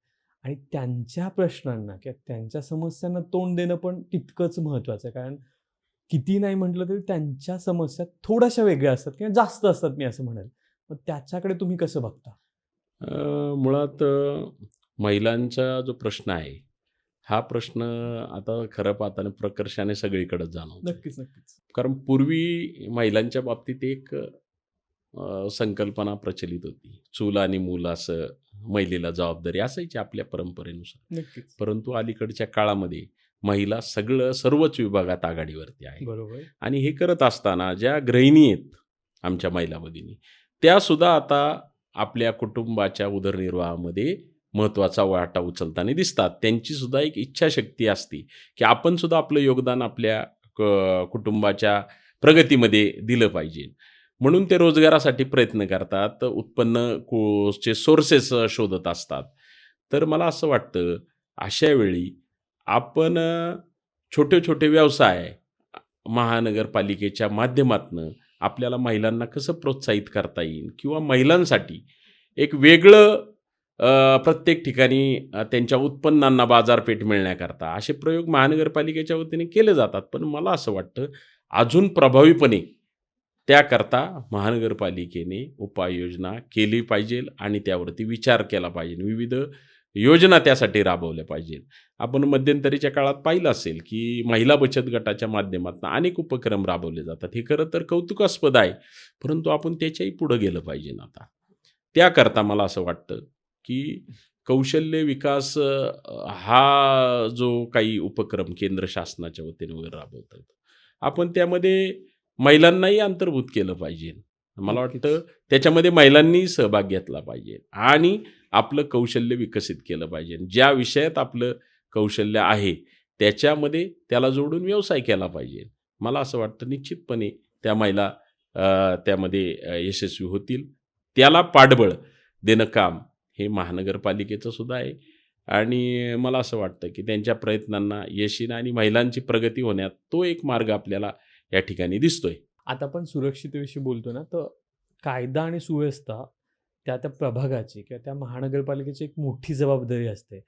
आणि त्यांच्या प्रश्नांना किंवा त्यांच्या समस्यांना तोंड देणं पण तितकंच महत्त्वाचं आहे, कारण किती नाही म्हटलं तरी त्यांच्या समस्या थोड्याशा वेगळ्या असतात किंवा जास्त असतात, मी असं म्हणेल. मग त्याच्याकडे तुम्ही कसं बघता? मुळात महिलांचा जो प्रश्न आहे हा प्रश्न आता खरं पाहताना प्रकर्षाने सगळीकडे जाणवतो. नक्कीच नक्कीच. कारण पूर्वी महिलांच्या बाबतीत एक संकल्पना प्रचलित होती, चूल आणि मूल असं महिलेला जबाबदारी असायची आपल्या परंपरेनुसार. नक्कीच. परंतु अलीकडच्या काळामध्ये महिला सर्वच विभागात आघाडीवरती आहे. बरोबर. आणि हे करत असताना ज्या गृहिणी आहेत आमच्या महिला भगिनी त्या सुद्धा आता आपल्या कुटुंबाच्या उदरनिर्वाहामध्ये महत्त्वाचा वाटा उचलताना दिसतात. त्यांची सुद्धा एक इच्छाशक्ती असते की आपण सुद्धा आपलं योगदान आपल्या कुटुंबाच्या प्रगतीमध्ये दिलं पाहिजे. म्हणून ते रोजगारासाठी प्रयत्न करतात, उत्पन्नचे सोर्सेस शोधत असतात. तर मला असं वाटतं अशा वेळी आपण छोटे छोटे व्यवसाय महानगरपालिकेच्या माध्यमातून आपल्याला महिलांना कसं प्रोत्साहित करता येईल किंवा महिलांसाठी एक वेगळं प्रत्येक ठिकाणी त्यांच्या उत्पन्नांना बाजारपेठ मिळण्याकरता असे प्रयोग महानगरपालिकेच्या वतीने केले जातात. पण मला असं वाटतं अजून प्रभावीपणे त्याकरता महानगरपालिकेने उपाययोजना केली पाहिजे आणि त्यावरती विचार केला पाहिजे. विविध योजना त्यासाठी राबवल्या पाहिजे. आपण मध्यंतरीच्या काळात पाहिलं असेल की महिला बचत गटाच्या माध्यमातून अनेक उपक्रम राबवले जातात. हे खरं तर कौतुकास्पद आहे, परंतु आपण त्याच्याही पुढं गेलं पाहिजे ना आता. त्याकरता मला असं वाटतं की कौशल्य विकास हा जो काही उपक्रम केंद्र शासनाच्या वतीने वगैरे राबवतात, आपण त्यामध्ये महिलांनाही अंतर्भूत केलं पाहिजे. मला नक्कीच. वाटतं त्याच्यामध्ये महिलांनी सहभाग घेतला पाहिजे आणि आपलं कौशल्य विकसित केलं पाहिजे. ज्या विषयात आपलं कौशल्य आहे त्याच्यामध्ये त्याला जोडून व्यवसाय केला पाहिजे. मला असं वाटतं निश्चितपणे त्या महिला त्यामध्ये यशस्वी होतील. त्याला पाठबळ देणं काम हे महानगरपालिकेचं सुद्धा आहे आणि मला असं वाटतं की त्यांच्या प्रयत्नांना यश येणं आणि महिलांची प्रगती होण्यात तो एक मार्ग आपल्याला या ठिकाणी दिसतोय. आता आपण सुरक्षिततेविषयी बोलतो ना, तर कायदा आणि सुव्यवस्था त्या त्या प्रभागाची किंवा त्या महानगरपालिकेची एक मोठी जबाबदारी असते.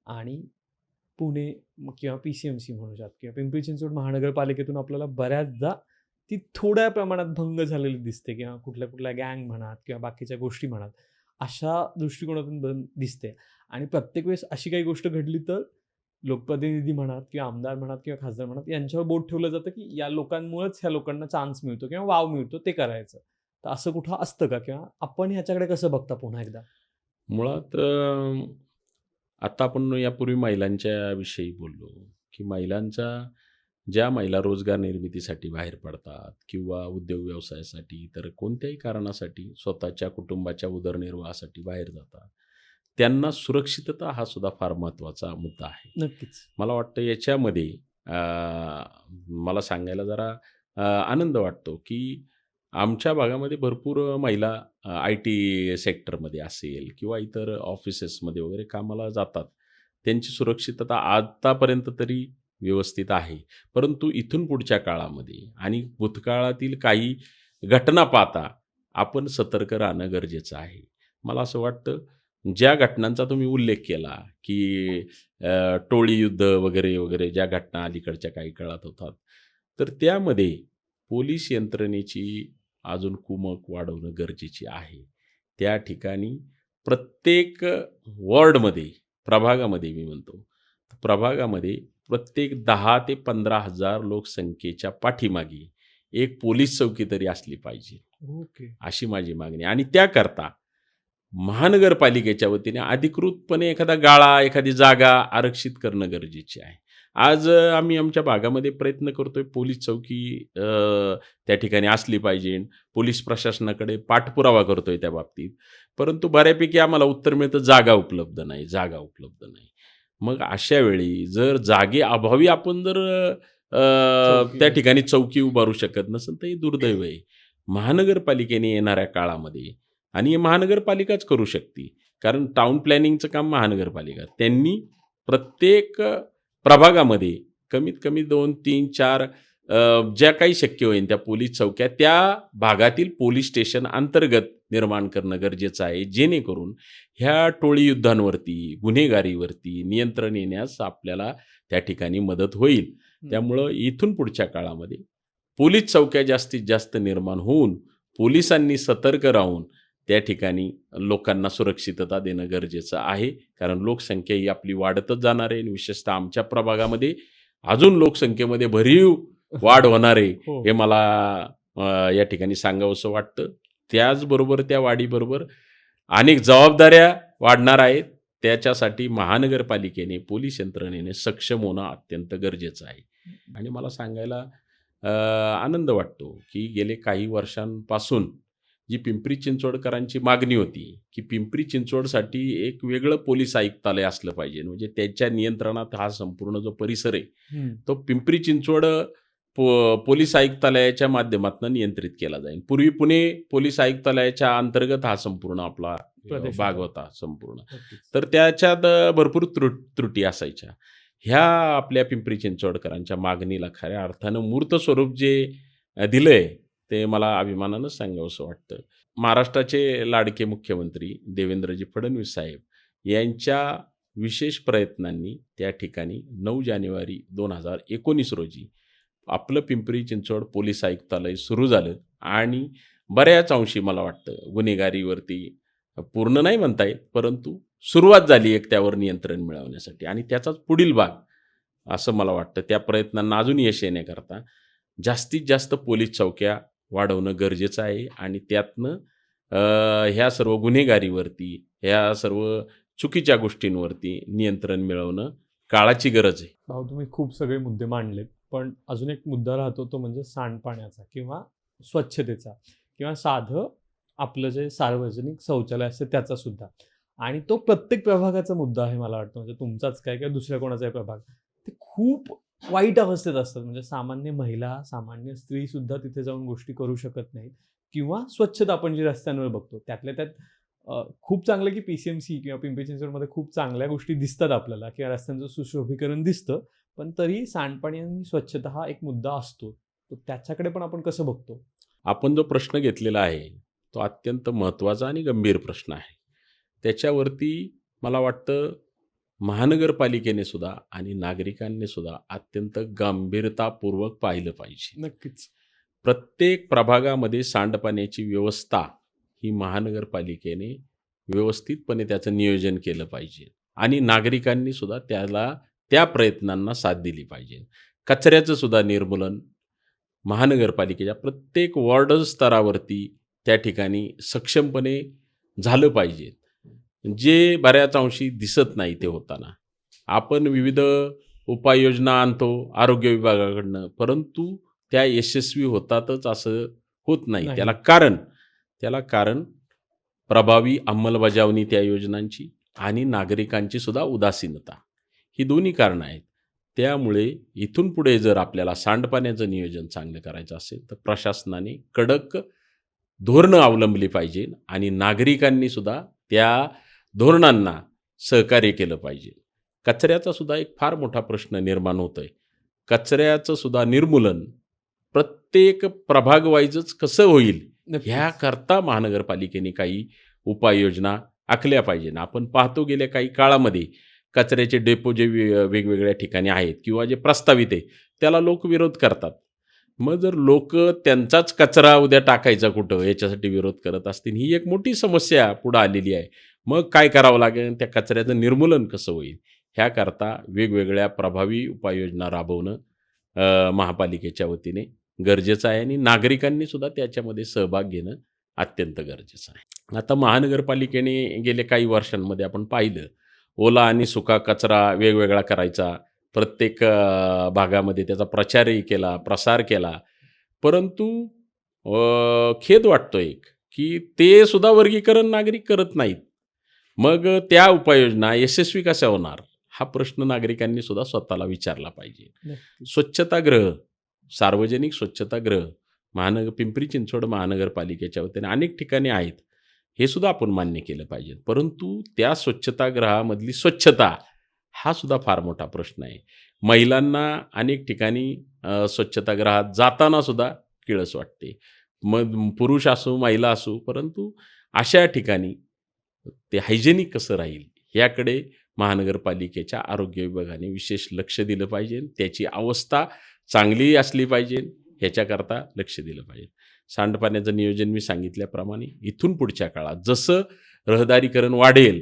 आणि पुणे किंवा PCMC म्हणू शकतो किंवा पिंपरी चिंचवड महानगरपालिकेतून आपल्याला बऱ्याचदा ती थोड्या प्रमाणात भंग झालेली दिसते किंवा कुठल्या कुठल्या गँग म्हणा किंवा बाकीच्या गोष्टी म्हणा, अशा दृष्टिकोनातून दिसते. आणि प्रत्येक वेळेस अशी काही गोष्ट घडली तर लोकप्रतिनिधी म्हणा किंवा आमदार म्हणा किंवा खासदार म्हणा यांच्यावर बोट ठेवलं जातं की या लोकांमुळेच ह्या लोकांना चान्स मिळतो किंवा वाव मिळतो ते करायचं. तर असं कुठं असतं का किंवा आपण ह्याच्याकडे कसं बघता पुन्हा एकदा? मुळात आता आपण यापूर्वी महिलांच्या विषयी बोललो की ज्या महिला रोजगार निर्मितीसाठी बाहेर पडतात किंवा उद्योग व्यवसायासाठी तर कोणत्याही कारणासाठी स्वतःच्या कुटुंबाच्या उदरनिर्वाहासाठी बाहेर जातात, त्यांना सुरक्षितता हा सुद्धा फार महत्त्वाचा मुद्दा आहे. नक्कीच. मला वाटतं याच्यामध्ये मला सांगायला जरा आनंद वाटतो की आमच्या भागामध्ये भरपूर महिला IT सेक्टरमध्ये असेल किंवा इतर ऑफिसेसमध्ये वगैरे कामाला जातात. त्यांची सुरक्षितता आतापर्यंत तरी व्यवस्थित आहे. परंतु इथून पुढच्या काळामध्ये आणि भूतकाळातील काही घटना पाहता आपण सतर्क राहणं गरजेचं आहे. मला असं वाटतं ज्या घटनांचा तुम्ही उल्लेख केला की टोळी युद्ध वगैरे, वगैरे ज्या घटना अलीकडच्या काही काळात होतात, तर त्यामध्ये पोलीस यंत्रणेची अजून कुमक वाढवणं गरजेची आहे. त्या ठिकाणी प्रत्येक वॉर्डमध्ये, प्रभागामध्ये मी म्हणतो, प्रभागामध्ये प्रत्येक 10,000 ते 15,000 लोकसंख्येच्या पाठीमागे एक पोलीस चौकी तरी असली पाहिजे, ओके. अशी माझी मागणी आहे. आणि त्याकरता महानगरपालिकेच्या वतीने अधिकृतपणे एखादा गाळा, एखादी जागा आरक्षित करणं गरजेचे आहे. आज आम्ही आमच्या भागामध्ये प्रयत्न करतोय पोलीस चौकी त्या ठिकाणी असली पाहिजे. पोलीस प्रशासनाकडे पाठपुरावा करतोय त्या बाबतीत. परंतु बऱ्यापैकी आम्हाला उत्तर मिळतं जागा उपलब्ध नाही, जागा उपलब्ध नाही. मग अशा वेळी जर जागेअभावी आपण जर त्या ठिकाणी चौकी उभारू शकत नसेल तर हे दुर्दैव आहे. महानगरपालिकेने येणाऱ्या काळामध्ये आणि हे महानगरपालिकाच करू शकते. कारण टाउन प्लॅनिंगचं काम महानगरपालिका. त्यांनी प्रत्येक प्रभागामध्ये कमीत कमी 2, 3, 4 ज्या काही शक्य होईल त्या पोलीस चौक्या त्या भागातील पोलीस स्टेशन अंतर्गत निर्माण करणं गरजेचं आहे. जेणेकरून ह्या टोळी युद्धांवरती, गुन्हेगारीवरती नियंत्रण येण्यास आपल्याला त्या ठिकाणी मदत होईल. त्यामुळं इथून पुढच्या काळामध्ये पोलीस चौक्या जास्तीत जास्त निर्माण होऊन पोलिसांनी सतर्क राहून त्या ठिकाणी लोकांना सुरक्षितता देणं गरजेचं आहे. कारण लोकसंख्या ही आपली वाढतच जाणार आहे आणि विशेषतः आमच्या प्रभागामध्ये अजून लोकसंख्येमध्ये भरीव वाढ होणार आहे, हो. हे मला या ठिकाणी सांगावंसं वाटतं. त्याचबरोबर त्या वाढीबरोबर अनेक जबाबदाऱ्या वाढणार आहेत. त्याच्यासाठी महानगरपालिकेने, पोलीस यंत्रणेने सक्षम होणं अत्यंत गरजेचं आहे. आणि मला सांगायला आनंद वाटतो की गेले काही वर्षांपासून जी पिंपरी चिंचवडकरांची मागणी होती की पिंपरी चिंचवडसाठी एक वेगळं पोलीस आयुक्तालय असलं पाहिजे. म्हणजे त्याच्या नियंत्रणात हा संपूर्ण जो परिसर आहे तो पिंपरी चिंचवड पोलीस आयुक्तालयाच्या माध्यमातून नियंत्रित केला जाईल. पूर्वी पुणे पोलीस आयुक्तालयाच्या अंतर्गत हा संपूर्ण आपला प्रदेश भाग होता. होता संपूर्ण. नक्कीच. तर त्याच्यात भरपूर त्रुटी असायच्या. ह्या आपल्या पिंपरी चिंचवडकरांच्या मागणीला खऱ्या अर्थानं मूर्त स्वरूप जे दिलंय ते मला अभिमानानं सांगावंसं वाटतं. महाराष्ट्राचे लाडके मुख्यमंत्री देवेंद्रजी फडणवीस साहेब यांच्या विशेष प्रयत्नांनी त्या ठिकाणी 9 जानेवारी 2019 रोजी आपलं पिंपरी चिंचवड पोलीस आयुक्तालय सुरू झालं आणि बऱ्याच अंशी मला वाटतं गुन्हेगारीवरती पूर्ण नाही म्हणता येत, परंतु सुरुवात झाली एक त्यावर नियंत्रण मिळवण्यासाठी आणि त्याचाच पुढील भाग असं मला वाटतं. त्या प्रयत्नांना अजून यश येण्याकरता जास्तीत जास्त पोलीस चौक्या वाढवणं गरजेचं आहे आणि त्यातनं ह्या सर्व गुन्हेगारीवरती, ह्या सर्व चुकीच्या गोष्टींवरती नियंत्रण मिळवणं काळाची गरज आहे. भाऊ, तुम्ही खूप सगळे मुद्दे मांडलेत, पण अजून एक मुद्दा राहतो तो म्हणजे सांडपाण्याचा किंवा स्वच्छतेचा किंवा साधं आपलं जे सार्वजनिक शौचालय असतं त्याचा सुद्धा. आणि तो प्रत्येक प्रभागाचा मुद्दा आहे मला वाटतं, म्हणजे तुमचाच काय किंवा दुसऱ्या कोणाचाही प्रभाग. ते खूप वाईट अवस्थेत असतात, म्हणजे सामान्य महिला, सामान्य स्त्री सुद्धा तिथे जाऊन गोष्टी करू शकत नाहीत. किंवा स्वच्छता आपण जी रस्त्यांवर बघतो त्यातल्या त्यात खूप चांगलं की PCMC किंवा पिंपरी चिंचवडमध्ये खूप चांगल्या गोष्टी दिसतात आपल्याला किंवा रस्त्यांचं सुशोभीकरण दिसतं, पण तरी सांडपाणी आणि स्वच्छता हा एक मुद्दा असतो. तर त्याच्याकडे पण आपण कसं बघतो? आपण जो प्रश्न घेतलेला आहे तो अत्यंत महत्त्वाचा आणि गंभीर प्रश्न आहे. त्याच्यावरती मला वाटतं महानगरपालिकेने सुद्धा आणि नागरिकांनी सुद्धा अत्यंत गंभीरतापूर्वक पाहिलं पाहिजे. नक्कीच. प्रत्येक प्रभागामध्ये सांडपाण्याची व्यवस्था ही महानगरपालिकेने व्यवस्थितपणे त्याचं नियोजन केलं पाहिजे आणि नागरिकांनी सुद्धा त्या प्रयत्नांना साथ दिली पाहिजे. कचऱ्याचं सुद्धा निर्मूलन महानगरपालिकेच्या प्रत्येक वॉर्ड स्तरावरती त्या ठिकाणी सक्षमपणे झालं पाहिजे. जे बऱ्याच अंशी दिसत नाही ते होताना. आपण विविध उपाययोजना आणतो आरोग्य विभागाकडनं, परंतु त्या यशस्वी होतातच असं होत नाही. नाही. त्याला कारण प्रभावी अंमलबजावणी त्या योजनांची आणि नागरिकांची सुद्धा उदासीनता. ही दोन्ही कारणं आहेत. त्यामुळे इथून पुढे जर आपल्याला सांडपाण्याचं नियोजन चांगलं करायचं असेल तर प्रशासनाने कडक धोरणं अवलंबली पाहिजे आणि नागरिकांनी सुद्धा त्या धोरणांना सहकार्य केलं पाहिजे. कचऱ्याचा सुद्धा एक फार मोठा प्रश्न निर्माण होतोय. कचऱ्याचं सुद्धा निर्मूलन प्रत्येक प्रभाग वाईजच कसं होईल नक्कीच. ह्याकरता महानगरपालिकेने काही उपाययोजना आखल्या पाहिजे. आपण पाहतो गेल्या काही काळामध्ये कचऱ्याचे डेपो जे वेगवेगळ्या ठिकाणी आहेत किंवा जे प्रस्तावित आहे त्याला लोक विरोध करतात. मग जर लोक त्यांचाच कचरा उद्या टाकायचा कुठं याच्यासाठी विरोध करत असतील, ही एक मोठी समस्या पुढं आलेली आहे. मग काय करावं लागेल, त्या कचऱ्याचं निर्मूलन कसं होईल ह्याकरता वेगवेगळ्या प्रभावी उपाययोजना राबवणं महापालिकेच्या वतीने गरजेचं आहे आणि नागरिकांनी सुद्धा त्याच्यामध्ये सहभाग घेणं अत्यंत गरजेचं आहे. आता महानगरपालिकेने गेल्या काही वर्षांमध्ये आपण पाहिलं ओला आणि सुका कचरा वेगवेगळा करायचा, प्रत्येक भागामध्ये त्याचा प्रचारही केला, प्रसार केला. परंतु खेद वाटतो एक की ते सुद्धा वर्गीकरण नागरिक करत नाहीत. मग त्या उपाययोजना यशस्वी कशा होणार हा प्रश्न नागरिकांनी सुद्धा स्वतःला विचारला पाहिजे. नक्कीच. स्वच्छतागृह, सार्वजनिक स्वच्छतागृह पिंपरी चिंचवड महानगरपालिकेच्या वतीने अनेक ठिकाणी आहेत. हे सुद्धा आपण मान्य केलं पाहिजे. परंतु त्या स्वच्छतागृहामधली स्वच्छता हा सुद्धा फार मोठा प्रश्न आहे. महिलांना अनेक ठिकाणी स्वच्छतागृहात जाताना सुद्धा किळस वाटते. मग पुरुष असो महिला असो, परंतु अशा ठिकाणी ते हायजेनिक कसं राहील याकडे महानगरपालिकेच्या आरोग्य विभागाने विशेष लक्ष दिलं पाहिजे. त्याची अवस्था चांगली असली पाहिजे, ह्याच्याकरता लक्ष दिलं पाहिजे. सांडपाण्याचं नियोजन मी सांगितल्याप्रमाणे इथून पुढच्या काळात जसं रहदारीकरण वाढेल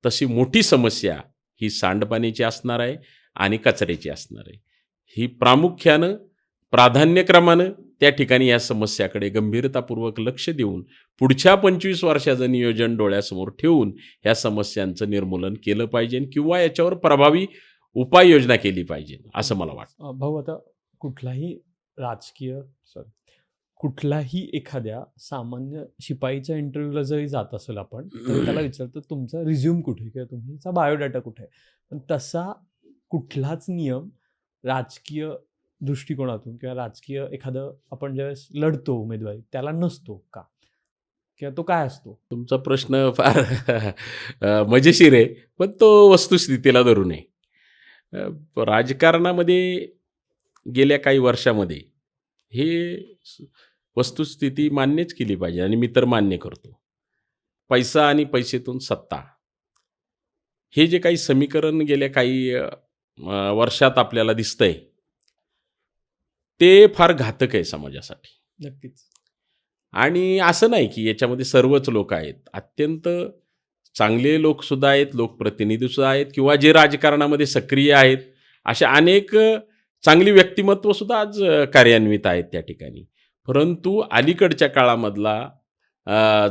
तशी मोठी समस्या ही सांडपाण्याची असणार आहे आणि कचऱ्याची असणार आहे. ही प्राधान्यक्रमानं त्या ठिकाणी या समस्याकडे गंभीरतापूर्वक लक्ष देऊन पुढच्या 25 वर्षाचं नियोजन डोळ्यासमोर ठेवून ह्या समस्यांचं निर्मूलन केलं पाहिजे किंवा याच्यावर प्रभावी उपाययोजना केली पाहिजे असं मला वाटतं. भाऊ, आता कुठलाही एखाद्या सामान्य शिपाईच्या इंटरव्ह्यूला जरी जात असेल आपण, तर त्याला विचारतो तुमचा रिझ्यूम कुठे किंवा तुमचा बायोडाटा कुठे आहे. पण तसा कुठलाच नियम राजकीय दृष्टिकोनातून किंवा राजकीय एखादं आपण ज्यावेळेस लढतो उमेदवारी त्याला नसतो का, किंवा तो काय असतो? तुमचा प्रश्न फार मजेशीर आहे, पण तो वस्तुस्थितीला धरून आहे. राजकारणामध्ये गेल्या काही वर्षामध्ये हे वस्तुस्थिती मान्यच केली पाहिजे आणि मी तर मान्य करतो. पैसा आणि पैसेतून सत्ता हे जे काही समीकरण गेल्या काही वर्षात आपल्याला दिसतंय ते फार घातक आहे समाजासाठी. नक्कीच. आणि असं नाही की याच्यामध्ये सर्वच लोक आहेत. अत्यंत चांगले लोकसुद्धा आहेत, लोकप्रतिनिधीसुद्धा आहेत किंवा जे राजकारणामध्ये सक्रिय आहेत. अशा अनेक चांगली व्यक्तिमत्वसुद्धा आज कार्यान्वित आहेत त्या ठिकाणी. परंतु अलीकडच्या काळामधला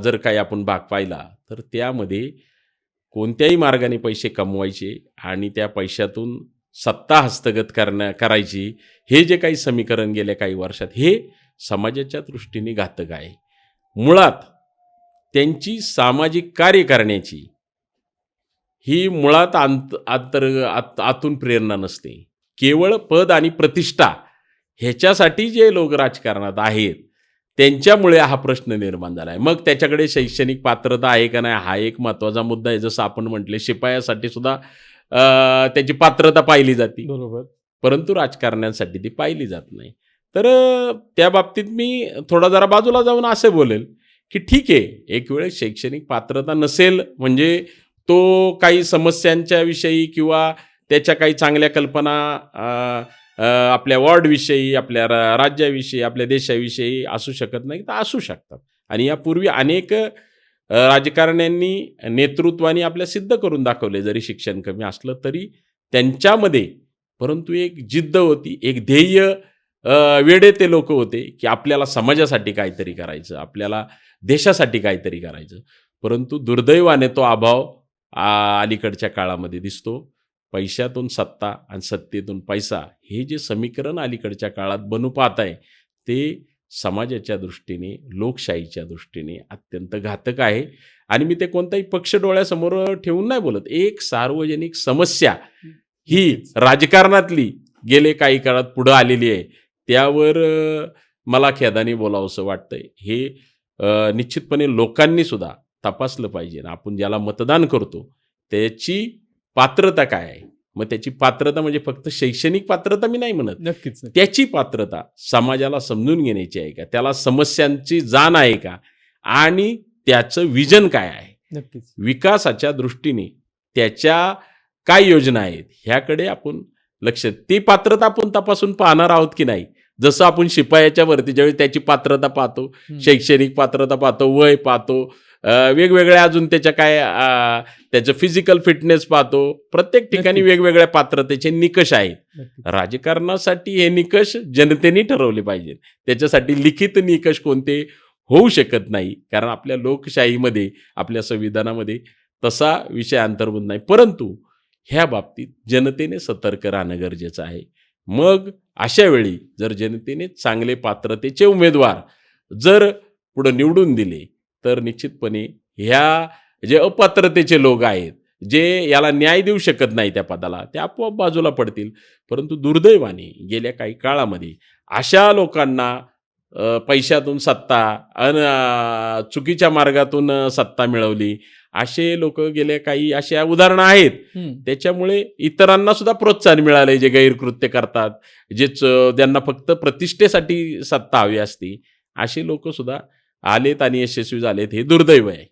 जर काही आपण भाग पाहिला तर त्यामध्ये कोणत्याही मार्गाने पैसे कमवायचे आणि त्या पैशातून सत्ता हस्तगत करायची, हे जे काही समीकरण गेल्या काही वर्षात, हे समाजाच्या दृष्टीने घातक आहे. मुळात त्यांची सामाजिक कार्य करण्याची ही मुळात आतून प्रेरणा नसते. केवळ पद आणि प्रतिष्ठा ह्याच्यासाठी जे लोक राजकारणात आहेत त्यांच्यामुळे हा प्रश्न निर्माण झाला आहे. मग त्याच्याकडे शैक्षणिक पात्रता आहे का नाही, हा एक महत्त्वाचा मुद्दा आहे. जसं आपण म्हटले, शिपायासाठी सुद्धा त्याची पात्रता पाहिली जाते, बरोबर. परंतु राजकारण्यांसाठी ती पाहिली जात नाही. तर त्या बाबतीत मी थोडा जरा बाजूला जाऊन असं बोलेल की ठीक आहे, एक वेळ शैक्षणिक पात्रता नसेल म्हणजे तो काही समस्यांच्या विषयी किंवा त्याच्या काही चांगल्या कल्पना आपल्या वॉर्डविषयी, आपल्या राज्याविषयी, आपल्या देशाविषयी असू शकत नाही, तर असू शकतात. आणि यापूर्वी अनेक राजकारण्यांनी नेतृत्वाने आपल्या सिद्ध करून दाखवले, जरी शिक्षण कमी असलं तरी त्यांच्यामध्ये. परंतु एक जिद्द होती, एक ध्येय, वेडे ते लोक होते की आपल्याला समाजासाठी काहीतरी करायचं, आपल्याला देशासाठी काहीतरी करायचं. परंतु दुर्दैवाने तो अभाव अलीकडच्या काळामध्ये दिसतो. पैशातून सत्ता आणि सत्तेतून पैसा, हे जे समीकरण अलीकडच्या काळात बनू पाहत आहे ते समाजाच्या दृष्टीने, लोकशाहीच्या दृष्टीने अत्यंत घातक आहे. आणि मी ते कोणताही पक्ष डोळ्यासमोर ठेवून नाही बोलत. एक सार्वजनिक समस्या ही राजकारणातली गेले काही काळात पुढं आलेली आहे, त्यावर मला खेदाने बोलावंसं वाटतंय. हे निश्चितपणे लोकांनी सुद्धा तपासलं पाहिजे. आपण ज्याला मतदान करतो त्याची पात्रता काय आहे. मग त्याची पात्रता म्हणजे फक्त शैक्षणिक पात्रता मी नाही म्हणत. नक्कीच. त्याची पात्रता समाजाला समजून घेण्याची आहे का, त्याला समस्यांची जाण आहे का, आणि त्याचं विजन काय आहे, नक्कीच. विकासाच्या दृष्टीने त्याच्या काय योजना आहेत, ह्याकडे आपण लक्ष, ती पात्रता आपण तपासून पाहणार आहोत की नाही. जसं आपण शिपायाच्या भरतीच्या वेळी त्याची पात्रता पाहतो, शैक्षणिक पात्रता पाहतो, वय पाहतो, वेगवेगळ्या अजून त्याच्या काय त्याचं फिजिकल फिटनेस पाहतो. प्रत्येक ठिकाणी वेगवेगळ्या पात्रतेचे निकष आहेत. राजकारणासाठी हे निकष जनतेने ठरवले पाहिजेत. त्याच्यासाठी लिखित निकष कोणते होऊ शकत नाही, कारण आपल्या लोकशाहीमध्ये, आपल्या संविधानामध्ये तसा विषय अंतर्भूत नाही. परंतु ह्या बाबतीत जनतेने सतर्क राहणं गरजेचं आहे. मग अशा वेळी जर जनतेने चांगले पात्रतेचे उमेदवार जर पुढं निवडून दिले तर निश्चितपणे ह्या जे अपात्रतेचे लोक आहेत, जे याला न्याय देऊ शकत नाही त्या पदाला, ते आपोआप बाजूला पडतील. परंतु दुर्दैवाने गेल्या काही काळामध्ये अशा लोकांना पैशातून सत्ता आणि चुकीच्या मार्गातून सत्ता मिळवली, असे लोक गेले काही अशा उदाहरणं आहेत. त्याच्यामुळे इतरांना सुद्धा प्रोत्साहन मिळाले, जे गैरकृत्य करतात, जे त्यांना फक्त प्रतिष्ठेसाठी सत्ता हवी असती, असे लोक सुद्धा आलेत आणि यशस्वी झालेत. हे दुर्दैव आहे.